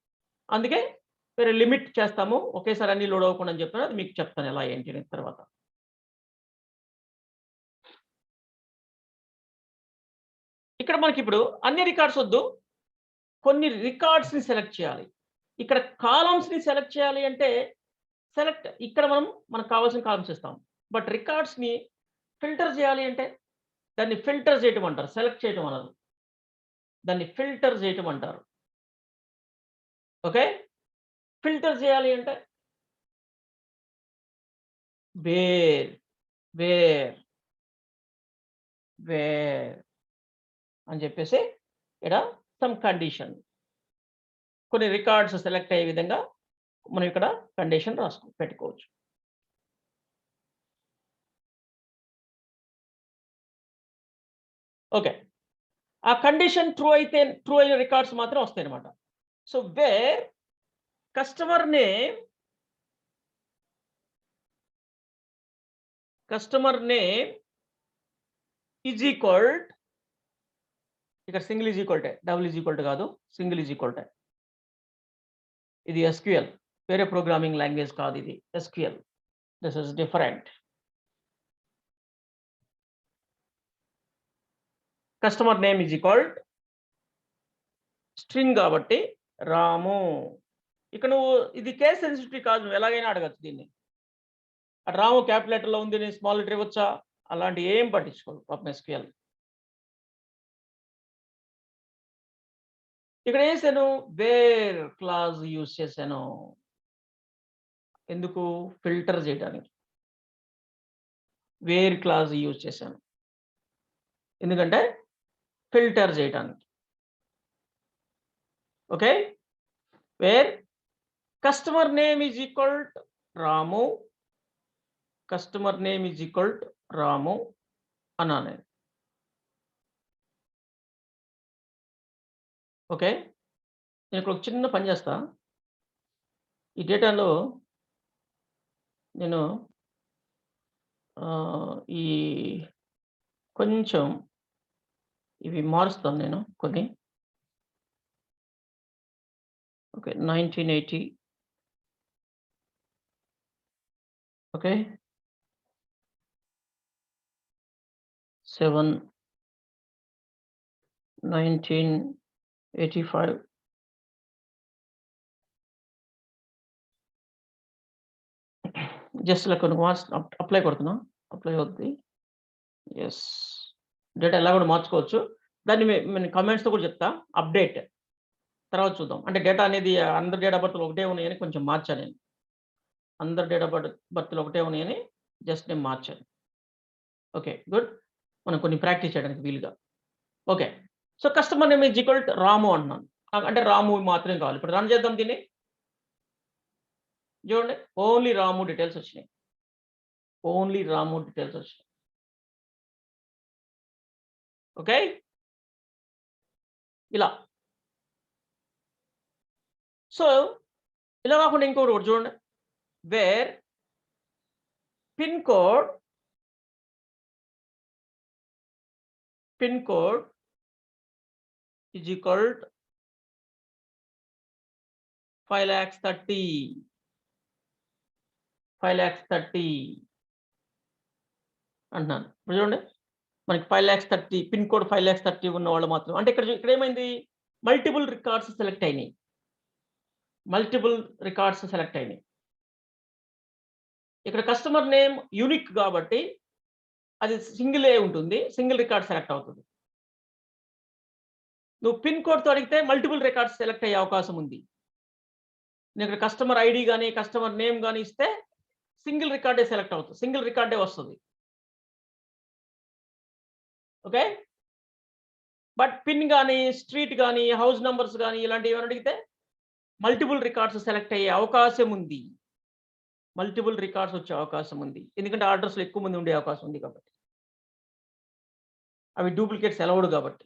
అందుకే వేరే లిమిట్ చేస్తాము. ఒకేసారి అన్ని లోడ్ అవ్వకుండా అని చెప్పాను. అది మీకు చెప్తాను ఎలా ఏంటి అనేది తర్వాత. ఇక్కడ మనకిప్పుడు అన్ని రికార్డ్స్ వద్దు. కొన్ని రికార్డ్స్‌ని సెలెక్ట్ చేయాలి. ఇక్కడ కాలమ్స్‌ని సెలెక్ట్ చేయాలి అంటే ఇక్కడ మనకు కావాల్సిన కాలమ్స్ ఇస్తాం. బట్ రికార్డ్స్‌ని ఫిల్టర్ చేయాలి అంటే దాన్ని ఫిల్టర్ చేయటం అంటారు. సెలెక్ట్ చేయటం అనరు. దాన్ని ఫిల్టర్ చేయటం అంటారు. ఓకే. ఫిల్టర్ చేయాలి అంటే వేర్, వేర్, వేర్ అని చెప్పేసి ఈడ సమ్ కండిషన్. కొన్ని రికార్డ్స్ సెలెక్ట్ అయ్యే విధంగా మనం ఇక్కడ కండిషన్ పెట్టుకోవచ్చు. ఓకే. ఆ కండిషన్ ట్రూ అయిన రికార్డ్స్ మాత్రం వస్తాయన్నమాట. So, wear customer name customer name is equalled ఇక్కడ సింగిల్ ఈజ్ ఈక్వల్ టే. డబుల్ ఈజ్ ఈక్వల్ టు కాదు. సింగిల్ ఈజ్ ఈక్వల్ టే. ఇది ఎస్‌క్యూఎల్. వేరే ప్రోగ్రామింగ్ లాంగ్వేజ్ కాదు ఇది. SQL. This is different. Customer name is equalled string కాబట్టి రాము. ఇక నువ్వు ఇది కేస్ సెన్సిటివ్ కాదు. నువ్వు ఎలాగైనా అడగొచ్చు దీన్ని. రాము క్యాపిటల్ లెటర్‌లో ఉంది. నేను స్మాల్ లెటర్ ఇవ్వచ్చా? అలాంటివి ఏం పట్టించుకోదు పాపం ఎస్‌క్యూఎల్. ఇక్కడ ఏం చేశాను? వేర్ క్లాజ్ యూజ్ చేశాను. ఎందుకు? ఫిల్టర్ చేయడానికి. వేర్ క్లాజ్ యూజ్ చేశాను. ఎందుకంటే ఫిల్టర్ చేయటానికి. Okay. Where customer name is equal to Ramu. Customer name is equal to Ramu అన్నా నేను. ఓకే. నేను ఇక్కడ ఒక చిన్న పని చేస్తా. ఈ డేటాలో నేను ఈ కొంచెం ఇవి మారుస్తాను నేను కొన్ని. ఓకే. 1980 ఓకే. 7 1985 జస్ట్ ఇలా కొన్ని మార్క్స్ అప్లై కొడుతున్నా. అప్లై అవుద్ది. యెస్. డేటా ఎలా కూడా మార్చుకోవచ్చు. దాన్ని నేను కామెంట్స్‌తో కూడా చెప్తా. అప్డేట్ తర్వాత చూద్దాం. అంటే డేటా అనేది అందరి డేట్ ఆఫ్ బర్త్‌లు ఒకటే ఉన్నాయని కొంచెం మార్చా నేను. అందరి డేట్ ఆఫ్ బర్త్‌లు ఒకటే ఉన్నాయని జస్ట్ నేను మార్చాను. ఓకే. గుడ్. మనం కొన్ని ప్రాక్టీస్ చేయడానికి వీలుగా. Okay. So, customer name is equal to Ramu అంటున్నాను. అంటే రాము మాత్రమే కావాలి. ఇప్పుడు రన్ చేద్దాం దీన్ని. చూడండి. ఓన్లీ రాము డీటెయిల్స్ వచ్చినాయి. ఓన్లీ రాము డీటెయిల్స్ వచ్చినాయి. ఓకే. ఇలా. సో, ఇలా కాకుండా ఇంకొకటి చూడండి. Where pin code pin code is equal 5,30,000 5,30,000 అంటున్నాను. ఇప్పుడు చూడండి మనకి 5,30,000 పిన్ కోడ్ 5,30,000 ఉన్న వాళ్ళు మాత్రం అంటే ఇక్కడ ఏమైంది మల్టిపుల్ రికార్డ్స్ సెలెక్ట్ అయినాయి. ఇక్కడ కస్టమర్ నేమ్ యూనిక్ కాబట్టి అది సింగిలే ఉంటుంది. సింగిల్ రికార్డ్ సెలెక్ట్ అవుతుంది. నువ్వు పిన్ కోడ్‌తో అడిగితే మల్టిపుల్ రికార్డ్స్ సెలెక్ట్ అయ్యే అవకాశం ఉంది. నేను ఇక్కడ కస్టమర్ ఐడీ గాని, కస్టమర్ నేమ్ గాని ఇస్తే సింగిల్ రికార్డే సెలెక్ట్ అవుతుంది. సింగిల్ రికార్డే వస్తది. ఓకే. బట్ పిన్ గాని, స్ట్రీట్ గాని, హౌస్ నంబర్స్ గాని ఇలాంటివి ఏమైనా అడిగితే మల్టిపుల్ రికార్డ్స్ సెలెక్ట్ అయ్యే అవకాశం ఉంది. మల్టిపుల్ రికార్డ్స్ వచ్చే అవకాశం ఉంది. ఎందుకంటే ఆ అడ్రెస్‌లో ఎక్కువ మంది ఉండే అవకాశం ఉంది కాబట్టి. అవి డూప్లికేట్స్ అలౌడ్ కాబట్టి.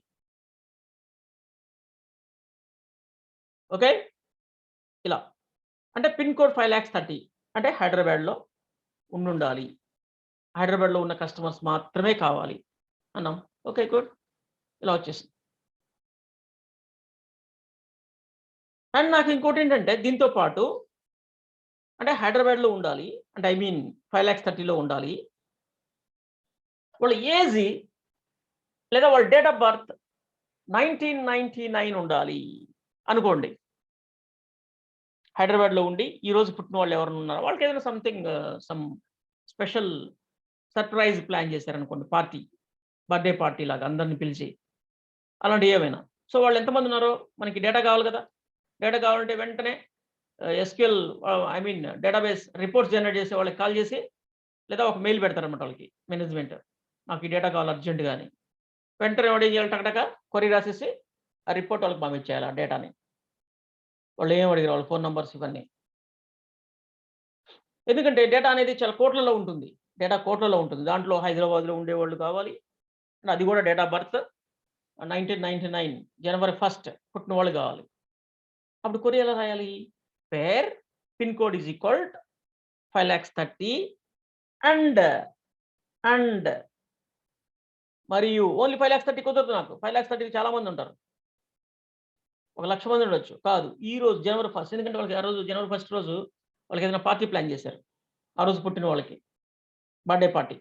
ఓకే. ఇలా. అంటే పిన్ కోడ్ 5,30,000 అంటే హైదరాబాద్‌లో ఉండుండాలి. హైదరాబాద్‌లో ఉన్న కస్టమర్స్ మాత్రమే కావాలి అన్నాం. ఓకే. గుడ్. ఇలా వచ్చేసింది. అండ్ నాకు ఇంకోటేంటంటే దీంతో పాటు అంటే హైదరాబాద్‌లో ఉండాలి. అంటే ఐ మీన్ 5,30,000లో ఉండాలి. వాళ్ళ ఏజి లేదా వాళ్ళ డేట్ ఆఫ్ బర్త్ 1999 ఉండాలి అనుకోండి. హైదరాబాద్‌లో ఉండి ఈ రోజు పుట్టిన వాళ్ళు ఎవరైనా ఉన్నారా? వాళ్ళకి ఏదైనా something some special surprise plan చేశారనుకోండి పార్టీ. బర్త్‌డే పార్టీ లాగా అందరిని పిలిచి. అలాంటివి ఏవైనా. సో వాళ్ళు ఎంతమంది ఉన్నారో మనకి డేటా కావాలి కదా! డేటా కావాలంటే వెంటనే SQL I mean database reports generate చేసే వాళ్ళకి కాల్ చేసి లేదా ఒక మెయిల్ పెడతారన్నమాట వాళ్ళకి మేనేజ్‌మెంట్. నాకు ఈ డేటా కావాలి అర్జెంట్‌గా అని. వెంటనే వాడు ఏం చేయాలి టకటక క్వెరీ రాసేసి ఆ రిపోర్ట్ వాళ్ళకి పంపించేయాలి ఆ డేటాని. వాళ్ళు ఏం అడిగారు వాళ్ళ ఫోన్ నంబర్స్ ఇవన్నీ. ఎందుకంటే డేటా అనేది చాలా కోట్లలో ఉంటుంది. డేటా కోట్లలో ఉంటుంది. దాంట్లో హైదరాబాద్‌లో ఉండేవాళ్ళు కావాలి. అది కూడా డేట్ ఆఫ్ బర్త్ 1999 జనవరి 1 పుట్టిన వాళ్ళు కావాలి. అప్పుడు క్వెరీ ఎలా రాయాలి? Where pin code is equal 5,30,000 and and మరియు ఓన్లీ 5,30,000 కుదరదు నాకు. 5,30,000కి చాలా మంది ఉంటారు. 1,00,000 మంది ఉండొచ్చు. కాదు. ఈ రోజు జనవరి 1 ఎందుకంటే వాళ్ళకి ఆ రోజు జనవరి 1 రోజు వాళ్ళకి ఏదైనా పార్టీ ప్లాన్ చేశారు. ఆ రోజు పుట్టిన వాళ్ళకి. Birthday party.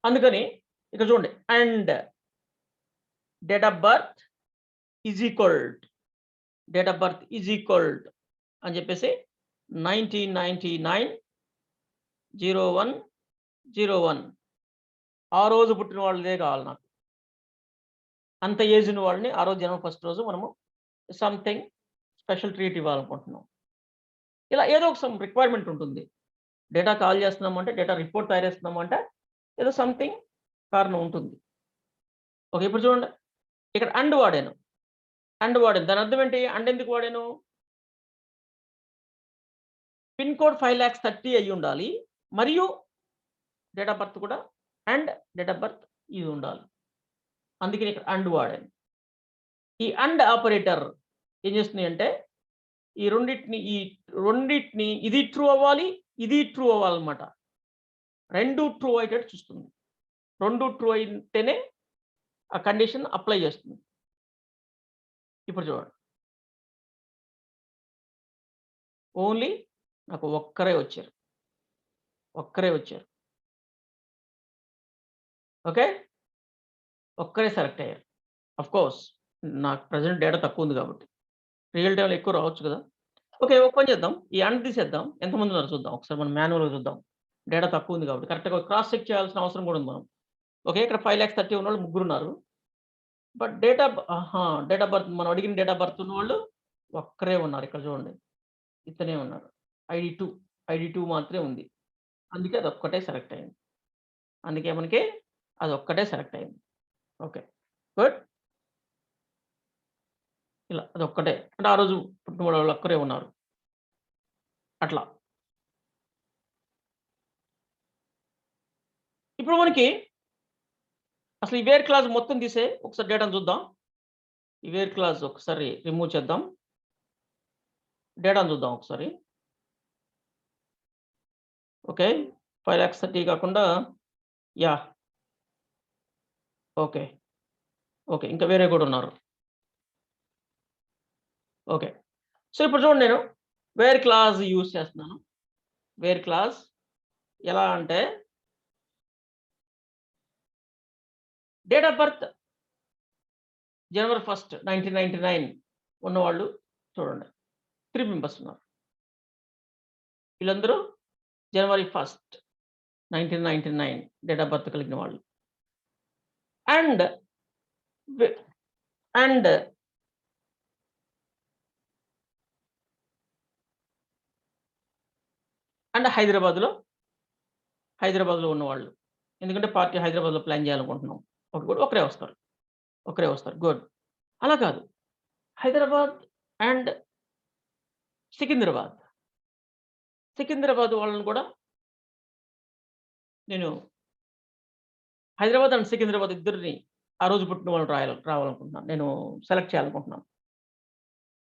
అందుకని ఇక్కడ చూడండి. And date of birth is equalled date of birth is equalled అని చెప్పేసి 1999 01/01 ఆ రోజు పుట్టిన వాళ్ళదే కావాలి నాకు. అంత ఏజ్ ఉన్న వాళ్ళని ఆ రోజు జనవరి 1 రోజు మనము సంథింగ్ స్పెషల్ ట్రీట్ ఇవ్వాలనుకుంటున్నాం. ఇలా ఏదో ఒక సమ్ రిక్వైర్మెంట్ ఉంటుంది. డేటా కాల్ చేస్తున్నామంటే, డేటా రిపోర్ట్ తయారు చేస్తున్నామంటే ఏదో సంథింగ్ కారణం ఉంటుంది. ఓకే. ఇప్పుడు చూడండి. ఇక్కడ అండ్ వాడాను. దాని అర్థం ఏంటి? అండ్ ఎందుకు వాడాను? Pin code 5,30,000 అయ్యుండాలి. మరియు డేట్ ఆఫ్ బర్త్ కూడా అండ్ డేట్ ఆఫ్ బర్త్ ఇది ఉండాలి. అందుకని ఇక్కడ అండ్ వాడాను. ఈ అండ్ ఆపరేటర్ ఏం చేస్తుంది అంటే ఈ రెండిటిని ఇది ట్రూ అవ్వాలి, ఇది ట్రూ అవ్వాలన్నమాట. 2 ట్రూ అయ్యేటట్టు చూస్తుంది. 2 ట్రూ అయితేనే ఆ కండిషన్ అప్లై చేస్తుంది. ఇప్పుడు చూడండి. ఓన్లీ నాకు ఒక్కరే వచ్చారు. ఓకే. ఒక్కరే సెలెక్ట్ అయ్యారు. ఆఫ్‌కోర్స్ నాకు ప్రెజెంట్ డేటా తక్కువ ఉంది కాబట్టి. రియల్ టైమ్‌లో ఎక్కువ రావచ్చు కదా! ఓకే. ఒక పని చేద్దాం. ఈ అండ్ తీసేద్దాం. ఎంతమంది ఉన్నారో చూద్దాం. ఒకసారి మనం మాన్యువల్‌గా చూద్దాం. డేటా తక్కువ ఉంది కాబట్టి కరెక్ట్‌గా క్రాస్ చెక్ చేయాల్సిన అవసరం కూడా ఉంది మనం. ఓకే. ఇక్కడ 5,30,000 ఉన్నోళ్ళు ముగ్గురున్నారు. బట్ డేట్ ఆఫ్ బర్త్ మనం అడిగిన డేట్ ఆఫ్ బర్త్ ఉన్నవాళ్ళు ఒక్కరే ఉన్నారు. ఇక్కడ చూడండి. ఇతనే ఉన్నారు. ఐడీ 2 మాత్రమే ఉంది. అందుకే అదొక్కటే సెలెక్ట్ అయింది. అందుకే మనకి అదొక్కటే సెలెక్ట్ అయింది. ఓకే. గుడ్. ఇలా అదొక్కటే. అంటే ఆ రోజు పుట్టిన వాళ్ళు ఒక్కరే ఉన్నారు. అట్లా. ఇప్పుడు మనకి అసలు ఈ వేర్ క్లాజ్ మొత్తం తీసేయి. ఒకసారి డేటాను చూద్దాం. ఈ వేర్ క్లాజ్ ఒకసారి రిమూవ్ చేద్దాం. డేటాను చూద్దాం ఒకసారి. ఓకే. 5,30,000 కాకుండా యాహ్! ఓకే. ఓకే. ఇంకా వేరే కూడా ఉన్నారు. ఓకే. సో, ఇప్పుడు చూడండి నేను వేర్ క్లాజ్ యూజ్ చేస్తున్నాను. వేర్ క్లాజ్ ఎలా అంటే డేట్ ఆఫ్ బర్త్ జనవరి 1, 1999 ఉన్నవాళ్ళు చూడండి. 3 మెంబర్స్ ఉన్నారు. వీళ్ళందరూ జనవరి 1, 1999 డేట్ ఆఫ్ బర్త్ కలిగిన వాళ్ళు. అండ్ వె అండ్ అండ్ హైదరాబాద్‌లో ఉన్నవాళ్ళు. ఎందుకంటే పార్టీ హైదరాబాద్‌లో ప్లాన్ చేయాలనుకుంటున్నాం. ఒకరే వస్తారు. ఒకరే వస్తారు. గుడ్. అలా కాదు. హైదరాబాద్ అండ్ సికింద్రాబాద్. సికింద్రాబాద్ వాళ్ళని కూడా నేను హైదరాబాద్ అండ్ సికింద్రాబాద్ ఇద్దరిని ఆ రోజు పుట్టిన వాళ్ళని రావాలనుకుంటున్నాను. నేను సెలెక్ట్ చేయాలనుకుంటున్నాను.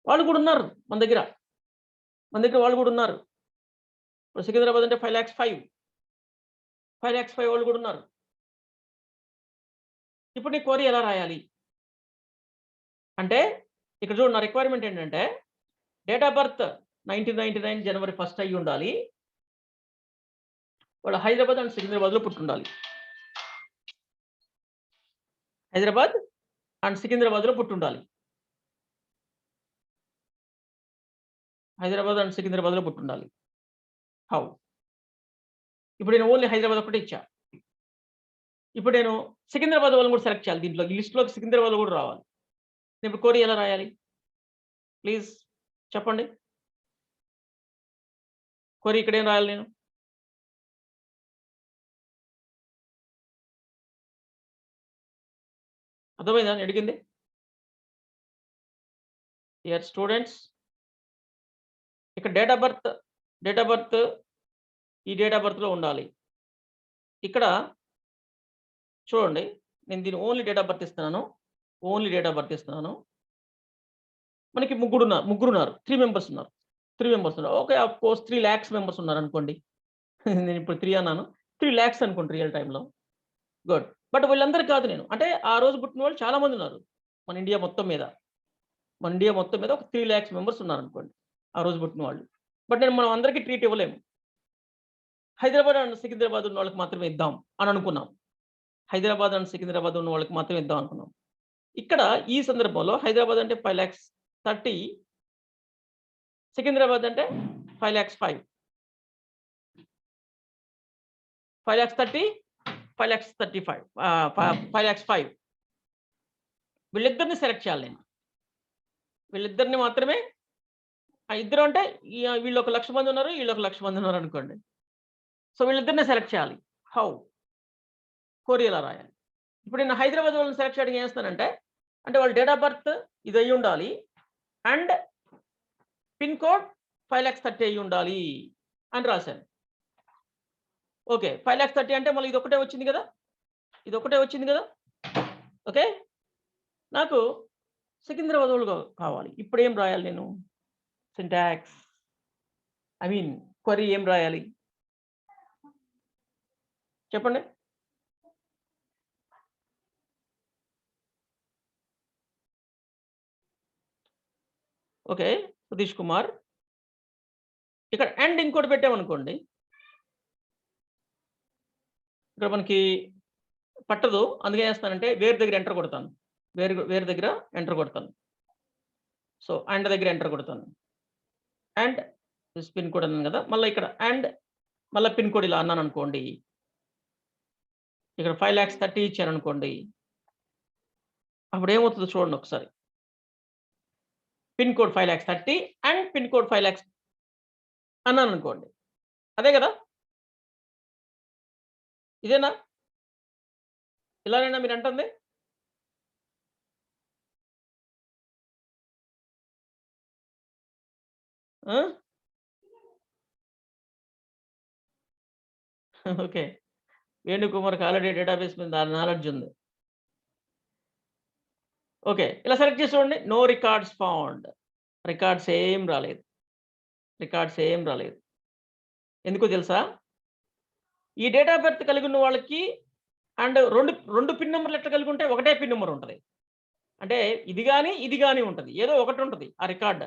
వాళ్ళు కూడా ఉన్నారు మన దగ్గర. మన దగ్గర వాళ్ళు కూడా ఉన్నారు. ఇప్పుడు సికింద్రాబాద్ అంటే 5,05,000 5,05,000 వాళ్ళు కూడా ఉన్నారు. ఇప్పుడు నీ క్వెరీ ఎలా రాయాలి? అంటే ఇక్కడ చూడు నా రిక్వైర్మెంట్ ఏంటంటే డేట్ ఆఫ్ బర్త్ 1999 జనవరి 1 అయ్యి ఉండాలి. వాళ్ళు హైదరాబాద్ అండ్ సికింద్రాబాద్‌లో పుట్టుండాలి. హైదరాబాద్ అండ్ సికింద్రాబాద్‌లో పుట్టుండాలి. హైదరాబాద్ అండ్ సికింద్రాబాద్‌లో పుట్టుండాలి. హౌ? ఇప్పుడు నేను ఓన్లీ హైదరాబాద్ ఒక్కటే ఇచ్చా. ఇప్పుడు నేను సికింద్రాబాద్ వాళ్ళని కూడా సెలెక్ట్ చేయాలి దీంట్లో. ఈ లిస్ట్‌లోకి సికింద్రాబాద్ కూడా రావాలి. నేను ఇప్పుడు క్వెరీ ఎలా రాయాలి? ప్లీజ్ చెప్పండి. క్వెరీ ఇక్కడ ఏం రాయాలి నేను? అర్థమైందా నేను అడిగింది? డియర్ స్టూడెంట్స్ ఇక్కడ డేట్ ఆఫ్ బర్త్ ఈ డేట్ ఆఫ్ బర్త్‌లో ఉండాలి. ఇక్కడ చూడండి నేను దీన్ని ఓన్లీ డేట్ ఆఫ్ బర్త్ ఇస్తున్నాను. ఓన్లీ డేట్ ఆఫ్ బర్త్ ఇస్తున్నాను. మనకి ముగ్గురున్నారు. 3 మెంబర్స్ ఉన్నారు. 3 మెంబర్స్ ఉన్నారు. ఓకే. ఆఫ్ కోర్స్ 3,00,000 మెంబర్స్ ఉన్నారనుకోండి. నేను ఇప్పుడు 3 అన్నాను. 3,00,000 అనుకోండి రియల్ టైమ్‌లో. గుడ్. బట్ వీళ్ళందరూ కాదు నేను. అంటే ఆ రోజు పుట్టిన వాళ్ళు చాలా మంది ఉన్నారు. మన ఇండియా మొత్తం మీద. మన ఇండియా మొత్తం మీద ఒక 3,00,000 మెంబర్స్ ఉన్నారనుకోండి. ఆ రోజు పుట్టిన వాళ్ళు. బట్ మనం అందరికి ట్రీట్ ఇవ్వలేము. హైదరాబాద్ అండ్ సికింద్రాబాద్ ఉన్న వాళ్ళకి మాత్రమే ఇద్దాం అని అనుకున్నాం. హైదరాబాద్ అండ్ సికింద్రాబాద్ ఉన్న వాళ్ళకి మాత్రమే ఇద్దాం అనుకున్నాం. ఇక్కడ ఈ సందర్భంలో హైదరాబాద్ అంటే 5,30,000 సికింద్రాబాద్ అంటే 5,05,000 5,30,000 5,35,000 5,05,000 వీళ్ళిద్దరిని సెలెక్ట్ చేయాలి నేను. వీళ్ళిద్దరిని మాత్రమే ఇద్దరు అంటే వీళ్ళు 1,00,000 మంది ఉన్నారు. వీళ్ళు 1,00,000 మంది ఉన్నారు అనుకోండి. సో వీళ్ళిద్దరిని సెలెక్ట్ చేయాలి. హౌ? క్వెరీ ఎలా రాయాలి? ఇప్పుడు నేను హైదరాబాద్ వాళ్ళని సెలెక్ట్ చేయడానికి ఏం చేస్తానంటే, అంటే వాళ్ళ డేట్ ఆఫ్ బర్త్ ఇది అయ్యి ఉండాలి. అండ్ పిన్ కోడ్ 5,30,000 అయ్యి ఉండాలి అని రాశాను. ఓకే. 5,30,000 అంటే మళ్ళీ ఇదొక్కటే వచ్చింది కదా! ఇదొక్కటే వచ్చింది కదా! ఓకే. నాకు సికింద్రాబాద్ వాళ్ళు కావాలి. ఇప్పుడేం రాయాలి నేను? సింటాక్స్ ఐ మీన్ క్వెరీ ఏం రాయాలి? చెప్పండి. ఓకే. సతీష్ కుమార్. ఇక్కడ అండ్ ఇంకోటి పెట్టామనుకోండి. ఇక్కడ మనకి పట్టదు. అందుకే ఏం చేస్తానంటే వేర్ దగ్గర ఎంటర్ కొడతాను. వేర్ దగ్గర ఎంటర్ కొడతాను. సో అండ్ దగ్గర ఎంటర్ కొడతాను. అండ్ దిస్ పిన్ కోడ్ అన్నాను కదా! మళ్ళా ఇక్కడ అండ్ మళ్ళా పిన్ కోడ్ ఇలా అన్నాననుకోండి. ఇక్కడ 5,30,000 ఇచ్చాననుకోండి. అప్పుడు ఏమవుతుందో చూడండి ఒకసారి. Pin code 5,30,000 and pin code 5,00,000 అన్నాననుకోండి. అదే కదా! ఇదేనా? ఇలానేనా మీరంటుంది? ఆ! ఓకే. వేణుకుమార్‌కి ఆల్రెడీ డేటాబేస్ మీద నాలెడ్జ్ ఉంది. ఓకే. ఇలా సెలెక్ట్ చేసి చూడండి. No records found. రికార్డ్స్ ఏం రాలేదు. రికార్డ్స్ ఏం రాలేదు. ఎందుకో తెలుసా? ఈ డేట్ ఆఫ్ బర్త్ కలిగి ఉన్న వాళ్ళకి అండ్ రెండు పిన్ నెంబర్లు ఎట్లా కలిగి ఉంటే ఒకటే పిన్ నెంబర్ ఉంటుంది. అంటే ఇది గాని ఉంటుంది. ఏదో ఒకటి ఉంటుంది ఆ రికార్డ్.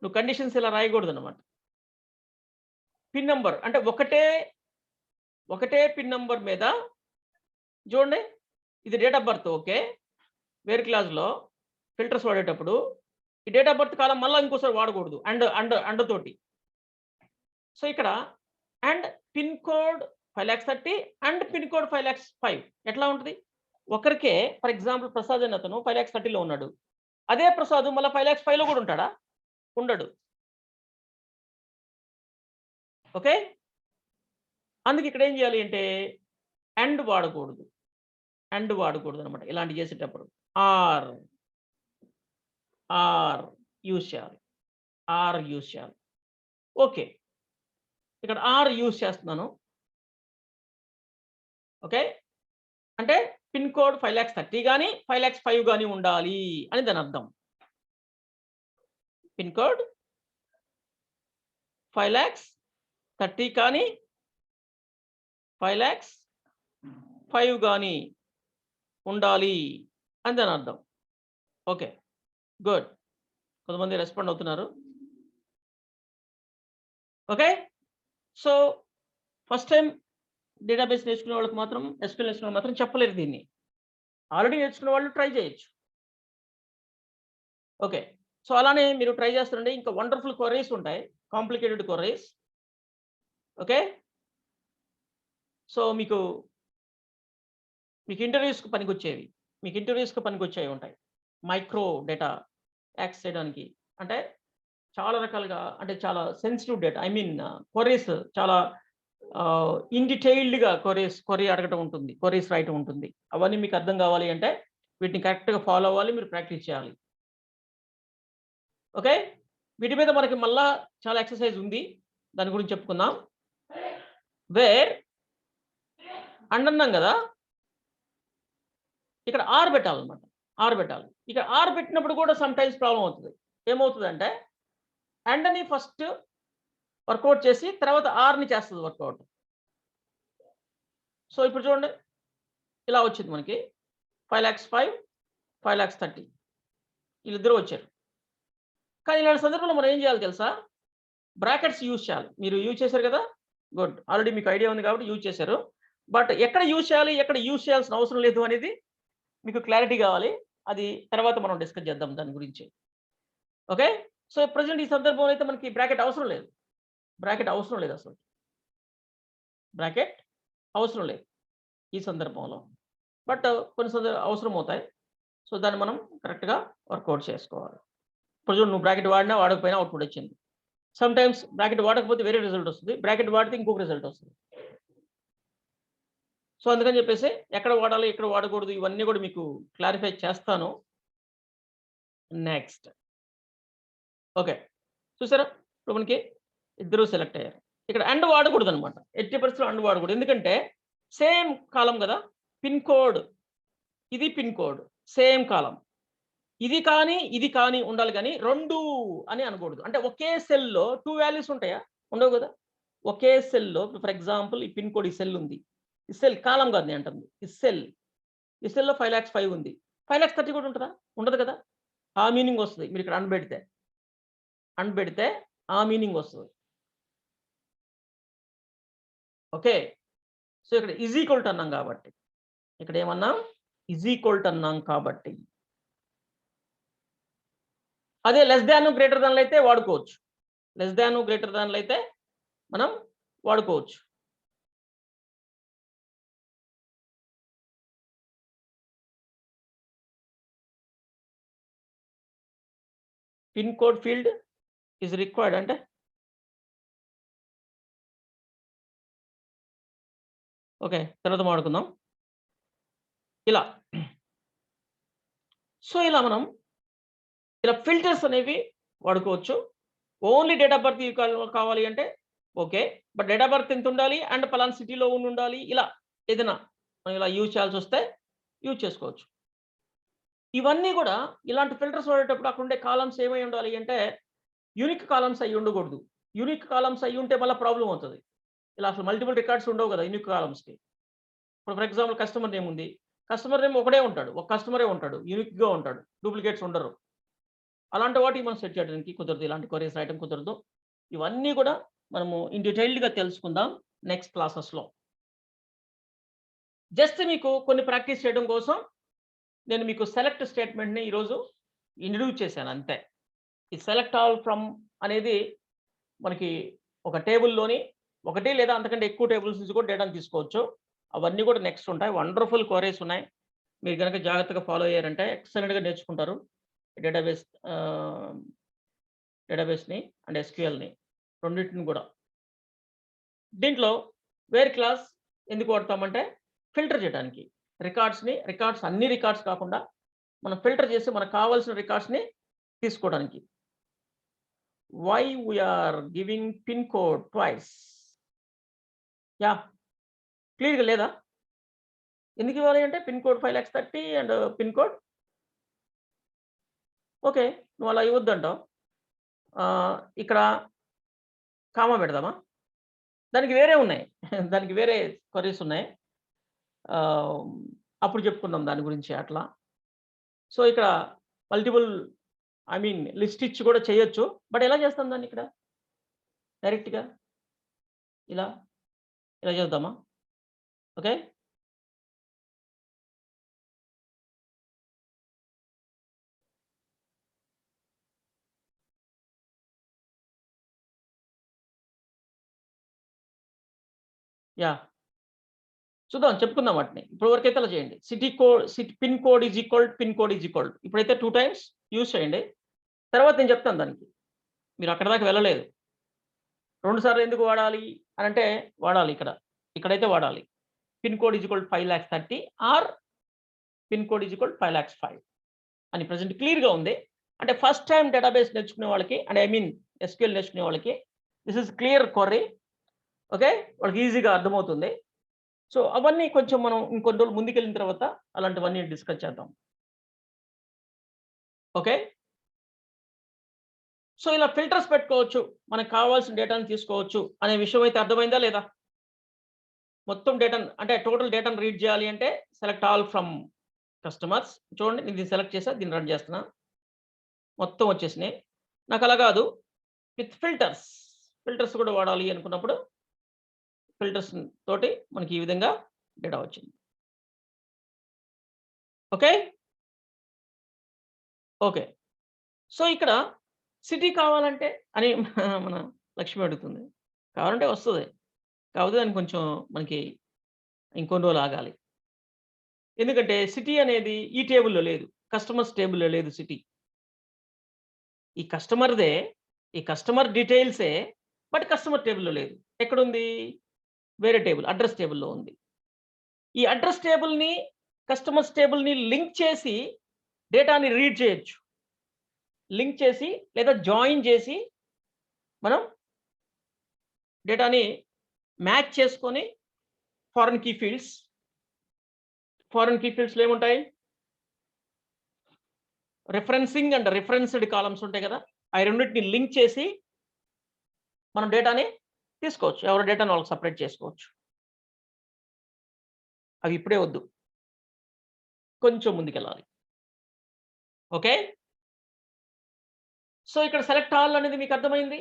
నువ్వు కండిషన్స్ ఇలా రాయకూడదన్నమాట. పిన్ నంబర్ అంటే ఒకటే పిన్ నంబర్ మీద చూడండి, ఇది డేట్ ఆఫ్ బర్త్. ఓకే, వేరే క్లాస్లో ఫిల్టర్స్ వాడేటప్పుడు ఈ డేట్ ఆఫ్ బర్త్ కాలం మళ్ళీ ఇంకోసారి వాడకూడదు అండ్ తోటి. సో ఇక్కడ and pin code 5,30,000 and pin code 5,05,000 ఎట్లా ఉంటుంది? ఒకరికే ఫర్ ఎగ్జాంపుల్ ప్రసాద్ అనే అతను 5,30,000లో ఉన్నాడు. అదే ప్రసాద్ మళ్ళీ 5,05,000లో కూడా ఉంటాడా? ఉండడు. ఓకే, అందుకే ఇక్కడ ఏం చేయాలి అంటే అండ్ వాడకూడదు అనమాట ఇలాంటి చేసేటప్పుడు. ఆర్ యూజ్ చేయాలి. ఓకే, ఇక్కడ ఆర్ యూజ్ చేస్తున్నాను. ఓకే, అంటే పిన్ కోడ్ 5,30,000 కానీ 5,05,000 కానీ ఉండాలి అని దాని అర్థం. పిన్ కోడ్ 5,30,000 కానీ 5,05,000 కానీ ఉండాలి అని దాని అర్థం. Okay, good. కొంతమంది రెస్పాండ్ అవుతున్నారు. Okay, so first time database నేర్చుకునే వాళ్ళకి మాత్రం, ఎస్క్యూఎల్ నేర్చుకునే వాళ్ళు మాత్రం చెప్పలేరు దీన్ని. ఆల్రెడీ నేర్చుకున్న వాళ్ళు ట్రై చేయొచ్చు. ఓకే, సో అలానే మీరు ట్రై చేస్తుంటే ఇంకా వండర్ఫుల్ క్వరీస్ ఉంటాయి, కాంప్లికేటెడ్ క్వరీస్. ఓకే, సో మీకు ఇంటర్వ్యూస్కి పనికొచ్చేవి ఉంటాయి. మైక్రో డేటా యాక్సెస్ చేయడానికి, అంటే చాలా రకాలుగా, అంటే చాలా sensitive data, I mean queries చాలా ఇన్ డీటెయిల్డ్గా క్వరీ అడగటం ఉంటుంది, క్వరీస్ రాయటం ఉంటుంది. అవన్నీ మీకు అర్థం కావాలి అంటే వీటిని కరెక్ట్గా ఫాలో అవ్వాలి, మీరు ప్రాక్టీస్ చేయాలి. ఓకే, వీటి మీద మనకి మళ్ళా చాలా ఎక్సర్సైజ్ ఉంది, దాని గురించి చెప్పుకుందాం. వేర్ అండ్ అన్నాం కదా, ఇక్కడ ఆర్ పెట్టాలన్నమాట. ఇక్కడ ఆర్ పెట్టినప్పుడు కూడా సమ్ టైమ్స్ ప్రాబ్లం అవుతుంది. ఏమవుతుందంటే అండ్ని ఫస్ట్ వర్కౌట్ చేసి తర్వాత ఆర్ని చేస్తుంది వర్కౌట్. సో ఇప్పుడు చూడండి, ఇలా వచ్చింది మనకి 5,05,000, 5,30,000 వీళ్ళిద్దరూ వచ్చారు. కానీ ఇలాంటి సందర్భంలో మనం ఏం చేయాలి తెలుసా? బ్రాకెట్స్ యూజ్ చేయాలి. మీరు యూజ్ చేశారు కదా, గుడ్. ఆల్రెడీ మీకు ఐడియా ఉంది కాబట్టి యూజ్ చేశారు. బట్ ఎక్కడ యూజ్ చేయాలి, ఎక్కడ యూజ్ చేయాల్సిన అవసరం లేదు అనేది మీకు క్లారిటీ కావాలి. అది తర్వాత మనం డిస్కస్ చేద్దాం దాని గురించి. ఓకే, సో ప్రెజెంట్ ఈ సందర్భంలో అయితే మనకి బ్రాకెట్ అవసరం లేదు అసలు. బ్రాకెట్ అవసరం లేదు ఈ సందర్భంలో. బట్ కొన్ని అవసరం అవుతాయి. సో దాన్ని మనం కరెక్ట్గా వర్కౌట్ చేసుకోవాలి. ఇప్పుడు చూడు, నువ్వు బ్రాకెట్ వాడినా వాడకపోయినా అవుట్పుట్ వచ్చింది. సమ్ టైమ్స్ బ్రాకెట్ వాడకపోతే వేరే రిజల్ట్ వస్తుంది, బ్రాకెట్ వాడితే ఇంకొక రిజల్ట్ వస్తుంది. సో అందుకని చెప్పేసి ఎక్కడ వాడాలి, ఎక్కడ వాడకూడదు, ఇవన్నీ కూడా మీకు క్లారిఫై చేస్తాను నెక్స్ట్. ఓకే, చూసారా, ఇప్పుడు మనకి ఇద్దరు సెలెక్ట్ అయ్యారు. ఇక్కడ అండ్ వాడకూడదు అనమాట, 80% అండ్ వాడకూడదు. ఎందుకంటే సేమ్ కాలం కదా, పిన్ కోడ్, ఇది పిన్ కోడ్, సేమ్ కాలం. ఇది కానీ ఉండాలి, కానీ 2 అని అనకూడదు. అంటే ఒకే సెల్లో 2 వాల్యూస్ ఉంటాయా? ఉండవు కదా. ఒకే సెల్లో ఫర్ ఎగ్జాంపుల్ ఈ పిన్ కోడ్, ఈ సెల్ ఉంది, ఈ సెల్ కాలం కాదు నేను అంటుంది, ఈ సెల్లో 5,05,000 ఉంది, 5,30,000 కూడా ఉంటుందా? ఉండదు కదా. ఆ మీనింగ్ వస్తుంది మీరు ఇక్కడ అన్బెడితే ఆ మీనింగ్ వస్తుంది. ఓకే, సో ఇక్కడ ఈజ్ ఈక్వల్ టు అన్నాం కాబట్టి, ఇక్కడ ఏమన్నాం, ఈజ్ ఈక్వల్ టు అన్నాం కాబట్టి. అదే లెస్ దాన్ గ్రేటర్ దాన్లు అయితే వాడుకోవచ్చు, మనం వాడుకోవచ్చు. Pin code field is required అంటే ఓకే, తర్వాత మాట్లాడుకుందాం. ఇలా సో ఇలా మనం ఫిల్టర్స్ అనేవి వాడుకోవచ్చు. ఓన్లీ డేట్ ఆఫ్ బర్త్ కావాలి అంటే okay, but date of birth ఎంత ఉండాలి అండ్ పలానా సిటీలో ఉండాలి, ఇలా ఏదైనా మనం ఇలా యూజ్ చేయాల్సి వస్తే యూజ్ చేసుకోవచ్చు. ఇవన్నీ కూడా ఇలాంటి ఫిల్టర్స్ వాడేటప్పుడు అక్కడ ఉండే కాలమ్స్ ఏమై ఉండాలి అంటే యూనిక్ కాలమ్స్ అయ్యి ఉండకూడదు. యూనిక్ కాలమ్స్ అయ్యి ఉంటే మళ్ళీ ప్రాబ్లం అవుతుంది. ఇలా అసలు మల్టిపుల్ రికార్డ్స్ ఉండవు కదా యూనిక్ కాలమ్స్కి. ఇప్పుడు ఫర్ ఎగ్జాంపుల్ కస్టమర్ నేమ్ ఉంది. కస్టమర్ నేమ్ ఒకడే ఉంటాడు. ఒక కస్టమరే ఉంటాడు. యూనిక్‌గా ఉంటాడు. డూప్లికేట్స్ ఉండరు. అలాంటి వాటికి మనం సెట్ చేయడానికి కుదరదు. ఇలాంటి క్వెరీస్ రాయడం కుదరదు. ఇవన్నీ కూడా మనము ఇన్ డీటెయిల్డ్‌గా తెలుసుకుందాం నెక్స్ట్ క్లాసెస్‌లో. జస్ట్ మీకు కొన్ని ప్రాక్టీస్ చేయడం కోసం నేను మీకు సెలెక్ట్ స్టేట్మెంట్‌ని ఈరోజు ఇంట్రొడ్యూస్ చేశాను అంతే. ఈ సెలెక్ట్ ఆల్ ఫ్రమ్ అనేది మనకి ఒక టేబుల్‌లోని ఒకటి లేదా అంతకంటే ఎక్కువ టేబుల్స్ నుంచి కూడా డేటాను తీసుకోవచ్చు. అవన్నీ కూడా నెక్స్ట్ ఉంటాయి. వండర్‌ఫుల్ క్వెరీస్ ఉన్నాయి. మీరు గనక జాగ్రత్తగా ఫాలో అయ్యారంటే ఎక్సలెంట్‌గా నేర్చుకుంటారు. డేటాబేస్ డేటాబేస్‌ని అండ్ ఎస్‌క్యూఎల్‌ని రెండిటిని కూడా. దీంట్లో వేర్ క్లాస్ ఎందుకు వాడతామంటే ఫిల్టర్ చేయడానికి. రికార్డ్స్ అన్ని రికార్డ్స్ కాకుండా మనం ఫిల్టర్ చేసి మనకు కావాల్సిన రికార్డ్స్‌ని తీసుకోవడానికి. Why we are giving pin code twice? Yeah! క్లియర్‌గా లేదా? ఎందుకు ఇవ్వాలి అంటే pin code 5,30,000 and pin code okay. నువ్వు అలా ఇవ్వద్దంటావు. ఇక్కడ కామా పెడదామా? దానికి వేరే ఉన్నాయి. దానికి వేరే క్వెరీస్ ఉన్నాయి. ఆహ్, అప్పుడు చెప్పుకుందాం దాని గురించి అట్లా. సో, ఇక్కడ మల్టిపుల్ లిస్ట్ ఇచ్చి కూడా చేయొచ్చు. బట్ ఎలా చేస్తాం దాన్ని ఇక్కడ? డైరెక్ట్‌గా ఇలా, ఇలా చేద్దామా? ఓకే. యాహ్! చూద్దాం చెప్పుకుందాం వాటిని. ఇప్పటి వరకైతే అలా చేయండి. పిన్ కోడ్ ఈజ్ ఈక్వల్ ఇప్పుడైతే 2 టైమ్స్ యూజ్ చేయండి. తర్వాత నేను చెప్తాను దానికి. మీరు అక్కడి దాకా వెళ్ళలేదు. 2 సార్లు ఎందుకు వాడాలి అనంటే వాడాలి ఇక్కడ. ఇక్కడైతే వాడాలి. Pin code is equal 5,30,000 are pin code is equal 5,05,000 అని ప్రెజెంట్ క్లియర్‌గా ఉంది. అంటే ఫస్ట్ టైమ్ డేటాబేస్ నేర్చుకునే వాళ్ళకి అండ్ ఎస్‌క్యూఎల్ నేర్చుకునే వాళ్ళకి this is clear query. Okay. వాళ్ళకి ఈజీగా అర్థమవుతుంది. సో, అవన్నీ కొంచెం మనం ఇంకొన్ని రోజులు ముందుకెళ్ళిన తర్వాత అలాంటివన్నీ డిస్కస్ చేద్దాం. ఓకే. సో, ఇలా ఫిల్టర్స్ పెట్టుకోవచ్చు. మనకు కావాల్సిన డేటాను తీసుకోవచ్చు అనే విషయం అయితే అర్థమైందా లేదా? మొత్తం డేటాను అంటే టోటల్ డేటాను రీడ్ చేయాలి అంటే సెలెక్ట్ ఆల్ ఫ్రమ్ కస్టమర్స్. చూడండి నేను దీన్ని సెలెక్ట్ చేశా. దీన్ని రన్ చేస్తున్నా. మొత్తం వచ్చేసినాయి. నాకలా కాదు విత్ ఫిల్టర్స్ కూడా వాడాలి అనుకున్నప్పుడు ఫిల్టర్స్ తోటి మనకి ఈ విధంగా డేటా వచ్చింది. ఓకే. ఓకే. సో, ఇక్కడ సిటీ కావాలంటే అని మన లక్ష్మి అడుగుతుంది. కావాలంటే వస్తది. కాకపోతే దానికి కొంచెం మనకి ఇంకొన్ని రోజులు ఆగాలి. ఎందుకంటే సిటీ అనేది ఈ టేబుల్‌లో లేదు. కస్టమర్స్ టేబుల్‌లో లేదు సిటీ. ఈ కస్టమర్‌దే, ఈ కస్టమర్ డీటెయిల్సే బట్ కస్టమర్ టేబుల్‌లో లేదు. ఎక్కడుంది? వేరే టేబుల్ అడ్రెస్ టేబుల్‌లో ఉంది. ఈ అడ్రెస్ టేబుల్‌ని, కస్టమర్స్ టేబుల్‌ని లింక్ చేసి డేటాని రీడ్ చేయొచ్చు. లింక్ చేసి లేదా జాయిన్ చేసి మనం డేటాని మ్యాచ్ చేసుకొని ఫారెన్ కీ ఫీల్డ్స్‌లో ఏముంటాయి? రిఫరెన్సింగ్ అండ్ రిఫరెన్స్డ్ కాలమ్స్ ఉంటాయి కదా! ఆ రెండిటిని లింక్ చేసి మనం డేటాని తీసుకోవచ్చు. ఎవరి డేటాని వాళ్ళకి సెపరేట్ చేసుకోవచ్చు. అవి ఇప్పుడే వద్దు. కొంచెం ముందుకెళ్ళాలి. ఓకే. సో, ఇక్కడ సెలెక్ట్ ఆల్ అనేది మీకు అర్థమైంది.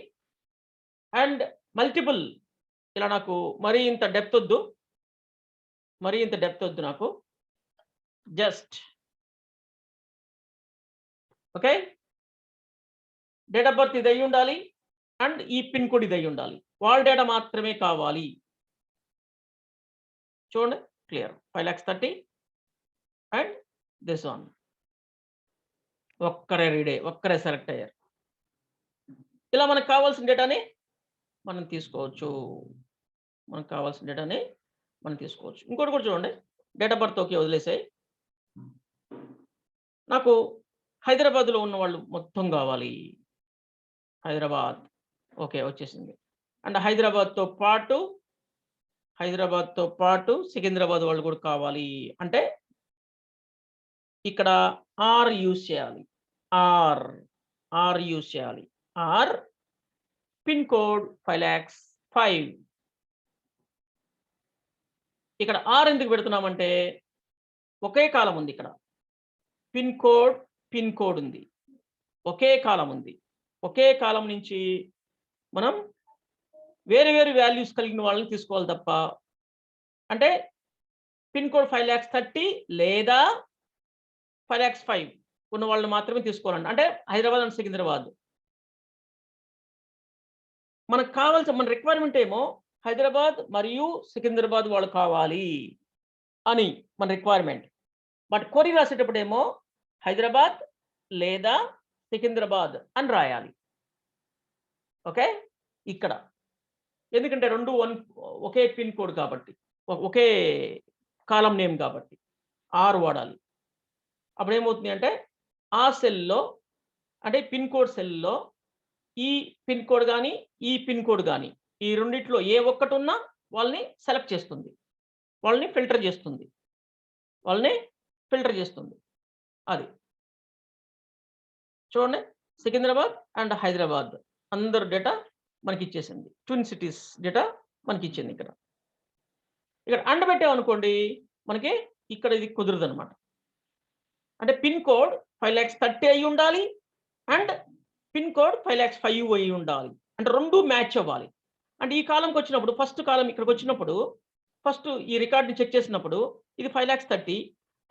అండ్ మల్టిపుల్ ఇలా నాకు మరీ ఇంత డెప్త్ ఒద్దు నాకు. Just okay. Date of birth ఇదయ్యుండాలి. అండ్ ఈ పిన్ కోడ్ ఇదయ్యుండాలి. వాళ్ళ డేటా మాత్రమే కావాలి. చూడండి క్లియర్. 5,30,000 and this one. ఒక్కరే సెలెక్ట్ అయ్యారు. ఇలా మనకు కావాల్సిన డేటాని మనం తీసుకోవచ్చు. మనకు కావాల్సిన డేటాని మనం తీసుకోవచ్చు. ఇంకోటి కూడా చూడండి. డేట్ ఆఫ్ బర్త్ ఓకే వదిలేసేయి. నాకు హైదరాబాద్‌లో ఉన్నవాళ్ళు మొత్తం గావాలి. హైదరాబాద్. ఓకే. వచ్చేసింది. అండ్ హైదరాబాద్‌తో పాటు సికింద్రాబాద్ వాళ్ళు కూడా కావాలి. అంటే ఇక్కడ ఆర్ యూజ్ చేయాలి. ఆర్, ఆర్ యూజ్ చేయాలి. ఆర్ పిన్ కోడ్ 5,05,000 ఇక్కడ ఆర్ ఎందుకు పెడుతున్నామంటే ఒకే కాలం ఉంది ఇక్కడ. పిన్ కోడ్ ఉంది. ఒకే కాలం ఉంది. ఒకే కాలం నుంచి మనం వేరు వేరు వాల్యూస్ కలిగిన వాళ్ళని తీసుకోవాలి తప్ప, అంటే పిన్ కోడ్ 5,30,000 లేదా 5,05,000 ఉన్న వాళ్ళని మాత్రమే తీసుకోవాలండి. అంటే హైదరాబాద్ అండ్ సికింద్రాబాద్. మనకు కావాల్సిన మన రిక్వైర్మెంట్ ఏమో హైదరాబాద్ మరియు సికింద్రాబాద్ వాళ్ళు కావాలి అని మన రిక్వైర్మెంట్. బట్ క్వరీ రాసేటప్పుడేమో హైదరాబాద్ లేదా సికింద్రాబాద్ అని రాయాలి. ఓకే, ఇక్కడ ఎందుకంటే రెండు ఒకే పిన్ కోడ్ కాబట్టి, ఒకే కాలం నేమ్ కాబట్టి ఆర్ వాడాలి. అప్పుడు ఏమవుతుంది అంటే ఆ సెల్లో, అంటే పిన్ కోడ్ సెల్లో ఈ పిన్ కోడ్ కానీ ఈ పిన్ కోడ్ కానీ ఈ రెండిట్లో ఏ ఒక్కటి ఉన్నా వాళ్ళని సెలెక్ట్ చేస్తుంది, వాళ్ళని ఫిల్టర్ చేస్తుంది, అది చూడండి. సికింద్రాబాద్ అండ్ హైదరాబాద్ అందరు డేటా మనకి ఇచ్చేసింది. ట్విన్ సిటీస్ డేటా మనకి ఇచ్చింది. ఇక్కడ అండ్ పెట్టామనుకోండి మనకి ఇక్కడ ఇది కుదరదు అనమాట. అంటే పిన్ కోడ్ 5,30,000 అయి ఉండాలి అండ్ పిన్ కోడ్ 5,05,000 అయి ఉండాలి. అంటే రెండు మ్యాచ్ అవ్వాలి. అంటే ఈ కాలంకి వచ్చినప్పుడు ఫస్ట్ కాలం ఇక్కడికి వచ్చినప్పుడు ఫస్ట్ ఈ రికార్డ్ని చెక్ చేసినప్పుడు ఇది 5,30,000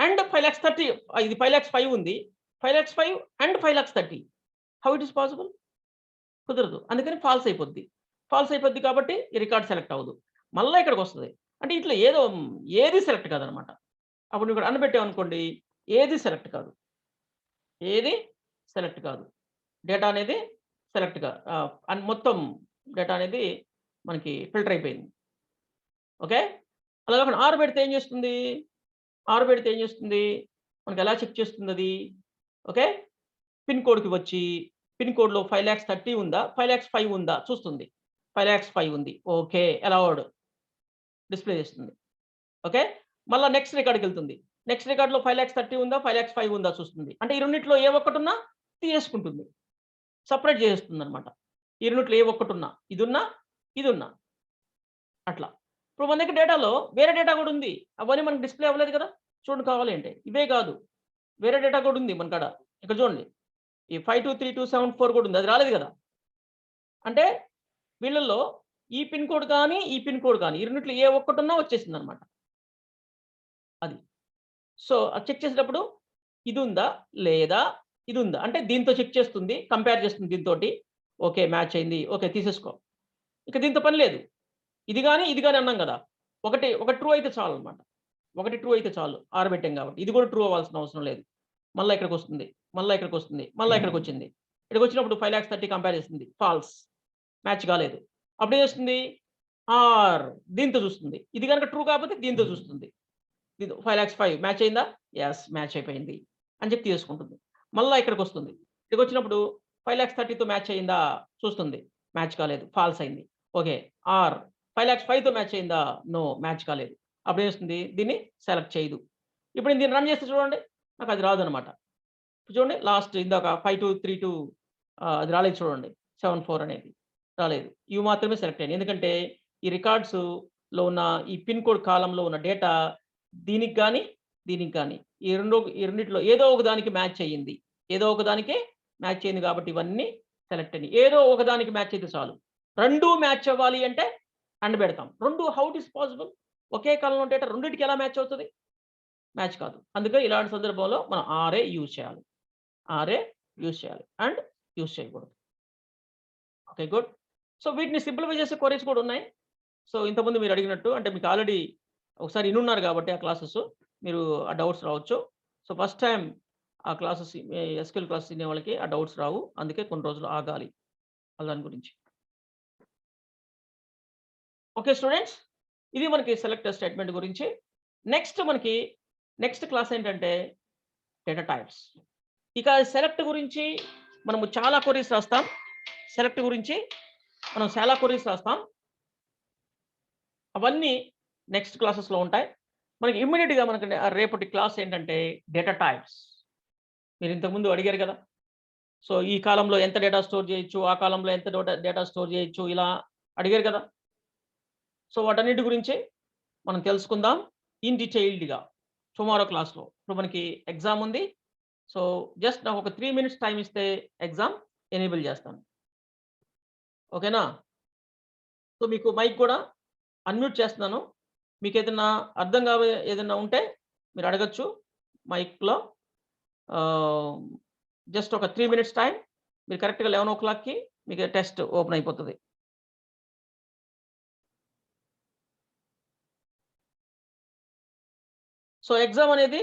అండ్ 5,30,000, ఇది 5,05,000 ఉంది. 5,05,000 and 5,30,000 how it is possible? కుదరదు. అందుకని ఫాల్స్ అయిపోద్ది కాబట్టి ఈ రికార్డ్ సెలెక్ట్ అవ్వదు. మళ్ళీ ఇక్కడికి వస్తుంది. అంటే ఇట్లా ఏది సెలెక్ట్ కాదనమాట. అప్పుడు ఇక్కడ అనబెట్టామనుకోండి ఏది సెలెక్ట్ కాదు. డేటా అనేది మొత్తం డేటా అనేది మనకి ఫిల్టర్ అయిపోయింది. ఓకే, అలా కాకుండా ఆరు పెడితే ఏం చేస్తుంది? మనకి ఎలా చెక్ చేస్తుంది అది? ఓకే, పిన్ కోడ్కి వచ్చి పిన్ కోడ్లో 5,30,000 ఉందా 5,05,000 ఉందా చూస్తుంది. 5,05,000 ఉంది. ఓకే, అలౌడ్ డిస్ప్లే చేస్తుంది. ఓకే, మళ్ళీ నెక్స్ట్ రికార్డ్కి వెళ్తుంది. నెక్స్ట్ రికార్డ్లో 5,30,000 ఉందా 5,05,000 ఉందా చూస్తుంది. అంటే ఈ రెండిట్లో ఏ ఒక్కటి ఉన్నా తీసేసుకుంటుంది, సపరేట్ చేసేస్తుంది అనమాట. ఈ రెండిట్లో ఏ ఒక్కటి ఉన్నా, ఇది ఉన్నా అట్లా. ఇప్పుడు మన దగ్గర డేటాలో వేరే డేటా కూడా ఉంది. అవన్నీ మనకు డిస్ప్లే అవ్వలేదు కదా. చూడండి, కావాలి అంటే ఇవే కాదు వేరే డేటా కూడా ఉంది మన కాడ. ఇక్కడ చూడండి, ఈ 523274 కూడా ఉంది. అది రాలేదు కదా. అంటే వీళ్ళల్లో ఈ పిన్ కోడ్ కానీ ఈ రెండిట్లో ఏ ఒక్కటి ఉన్నా వచ్చేసింది అనమాట. అది సో అది చెక్ చేసేటప్పుడు ఇది ఉందా లేదా ఇది ఉందా అంటే దీంతో చెక్ చేస్తుంది, కంపేర్ చేస్తుంది దీంతోటి. ఓకే, మ్యాచ్ అయింది. ఓకే, తీసేసుకో. ఇక దీంతో పని లేదు. ఇది కానీ అన్నాం కదా. ఒక ట్రూ అయితే చాలు అనమాట. ఒకటి ట్రూ అయితే చాలు, ఆరబెట్టాం కాబట్టి. ఇది కూడా ట్రూ అవ్వాల్సిన అవసరం లేదు. మళ్ళీ ఇక్కడికి వస్తుంది, మళ్ళీ ఇక్కడికి వచ్చింది. ఇక్కడికి వచ్చినప్పుడు 5,30,000 కంపేర్ చేస్తుంది, ఫాల్స్, మ్యాచ్ కాలేదు. అప్పుడు ఏం చేస్తుంది? ఆర్ దీంతో చూస్తుంది. ఇది కనుక ట్రూ కాకపోతే దీంతో చూస్తుంది. 5,05,000 మ్యాచ్ అయిందా? ఎస్, మ్యాచ్ అయిపోయింది అని చెప్పి తీసుకుంటుంది. మళ్ళీ ఇక్కడికి వస్తుంది. ఇక్కడికి వచ్చినప్పుడు 5,30,000తో మ్యాచ్ అయిందా చూస్తుంది, మ్యాచ్ కాలేదు, ఫాల్స్ అయింది. ఓకే, ఆర్ 5,05,000తో మ్యాచ్ అయిందా? నో, మ్యాచ్ కాలేదు. అప్పుడు ఏం చేస్తుంది? దీన్ని సెలెక్ట్ చేయదు. ఇప్పుడు నేను దీన్ని రన్ చేస్తే చూడండి, నాకు అది రాదు అనమాట. చూడండి, లాస్ట్ ఇందాక 5232 అది రాలేదు చూడండి, 74 అనేది రాలేదు. ఇవి మాత్రమే సెలెక్ట్ అయ్యాయి. ఎందుకంటే ఈ రికార్డ్స్లో ఉన్న ఈ పిన్ కోడ్ కాలంలో ఉన్న డేటా దీనికి కానీ ఈ రెండిట్లో ఏదో ఒక దానికి మ్యాచ్ అయ్యింది. కాబట్టి ఇవన్నీ సెలెక్ట్ అయినాయి. ఏదో ఒకదానికి మ్యాచ్ అయితే చాలు. రెండు మ్యాచ్ అవ్వాలి అంటే అండ్ పెడతాం. రెండు హౌ ఇట్ ఈస్ పాసిబుల్? ఒకే కాలంలో డేటా రెండిటికి ఎలా మ్యాచ్ అవుతుంది? మ్యాచ్ కాదు. అందుకని ఇలాంటి సందర్భంలో మనం ఆర్ఏ యూజ్ చేయాలి అండ్ యూజ్ చేయకూడదు. Okay, good. సో వీటిని సింప్లిఫై చేసే క్వరీస్ కూడా ఉన్నాయి. సో ఇంతకుముందు మీరు అడిగినట్టు, అంటే మీకు ఆల్రెడీ ఒకసారి ఇనున్నారు కాబట్టి ఆ క్లాసెస్ మీరు ఆ డౌట్స్ రావచ్చు. సో ఫస్ట్ టైం ఆ క్లాసెస్ ఎస్క్యూఎల్ క్లాసెస్ వినే వాళ్ళకి ఆ డౌట్స్ రావు. అందుకే కొన్ని రోజులు ఆగాలి దాని గురించి. ఓకే స్టూడెంట్స్, ఇది మనకి సెలెక్ట్ స్టేట్మెంట్ గురించి. నెక్స్ట్ క్లాస్ ఏంటంటే డేటా టైప్స్. ఇక సెలెక్ట్ గురించి మనము చాలా క్వరీస్ రాస్తాం. అవన్నీ నెక్స్ట్ క్లాసెస్లో ఉంటాయి. మనకి ఇమ్మీడియట్గా మనకి రేపటి క్లాస్ ఏంటంటే డేటా టైప్స్. మీరు ఇంతకుముందు అడిగారు కదా. సో ఈ కాలంలో ఎంత డేటా స్టోర్ చేయొచ్చు, ఆ కాలంలో ఎంత డేటా స్టోర్ చేయొచ్చు, ఇలా అడిగారు కదా. సో వాటన్నిటి గురించి మనం తెలుసుకుందాం ఇన్ డీటెయిల్డ్‌గా టుమారో క్లాస్‌లో. ఇప్పుడు మనకి ఎగ్జామ్ ఉంది. సో, జస్ట్ నాకు ఒక 3 మినిట్స్ టైమ్ ఇస్తే ఎగ్జామ్ ఎనేబుల్ చేస్తాను. ఓకేనా? సో, మీకు మైక్ కూడా అన్‌మ్యూట్ చేస్తున్నాను. మీకేదన్నా అర్థం కావే ఏదన్నా ఉంటే మీరు అడగొచ్చు మైక్‌లో. ఆహ్, జస్ట్ ఒక 3 మినిట్స్ టైమ్. మీరు కరెక్ట్‌గా 11:00కి మీకు టెస్ట్ ఓపెన్ అయిపోతది. సో, ఎగ్జామ్ అనేది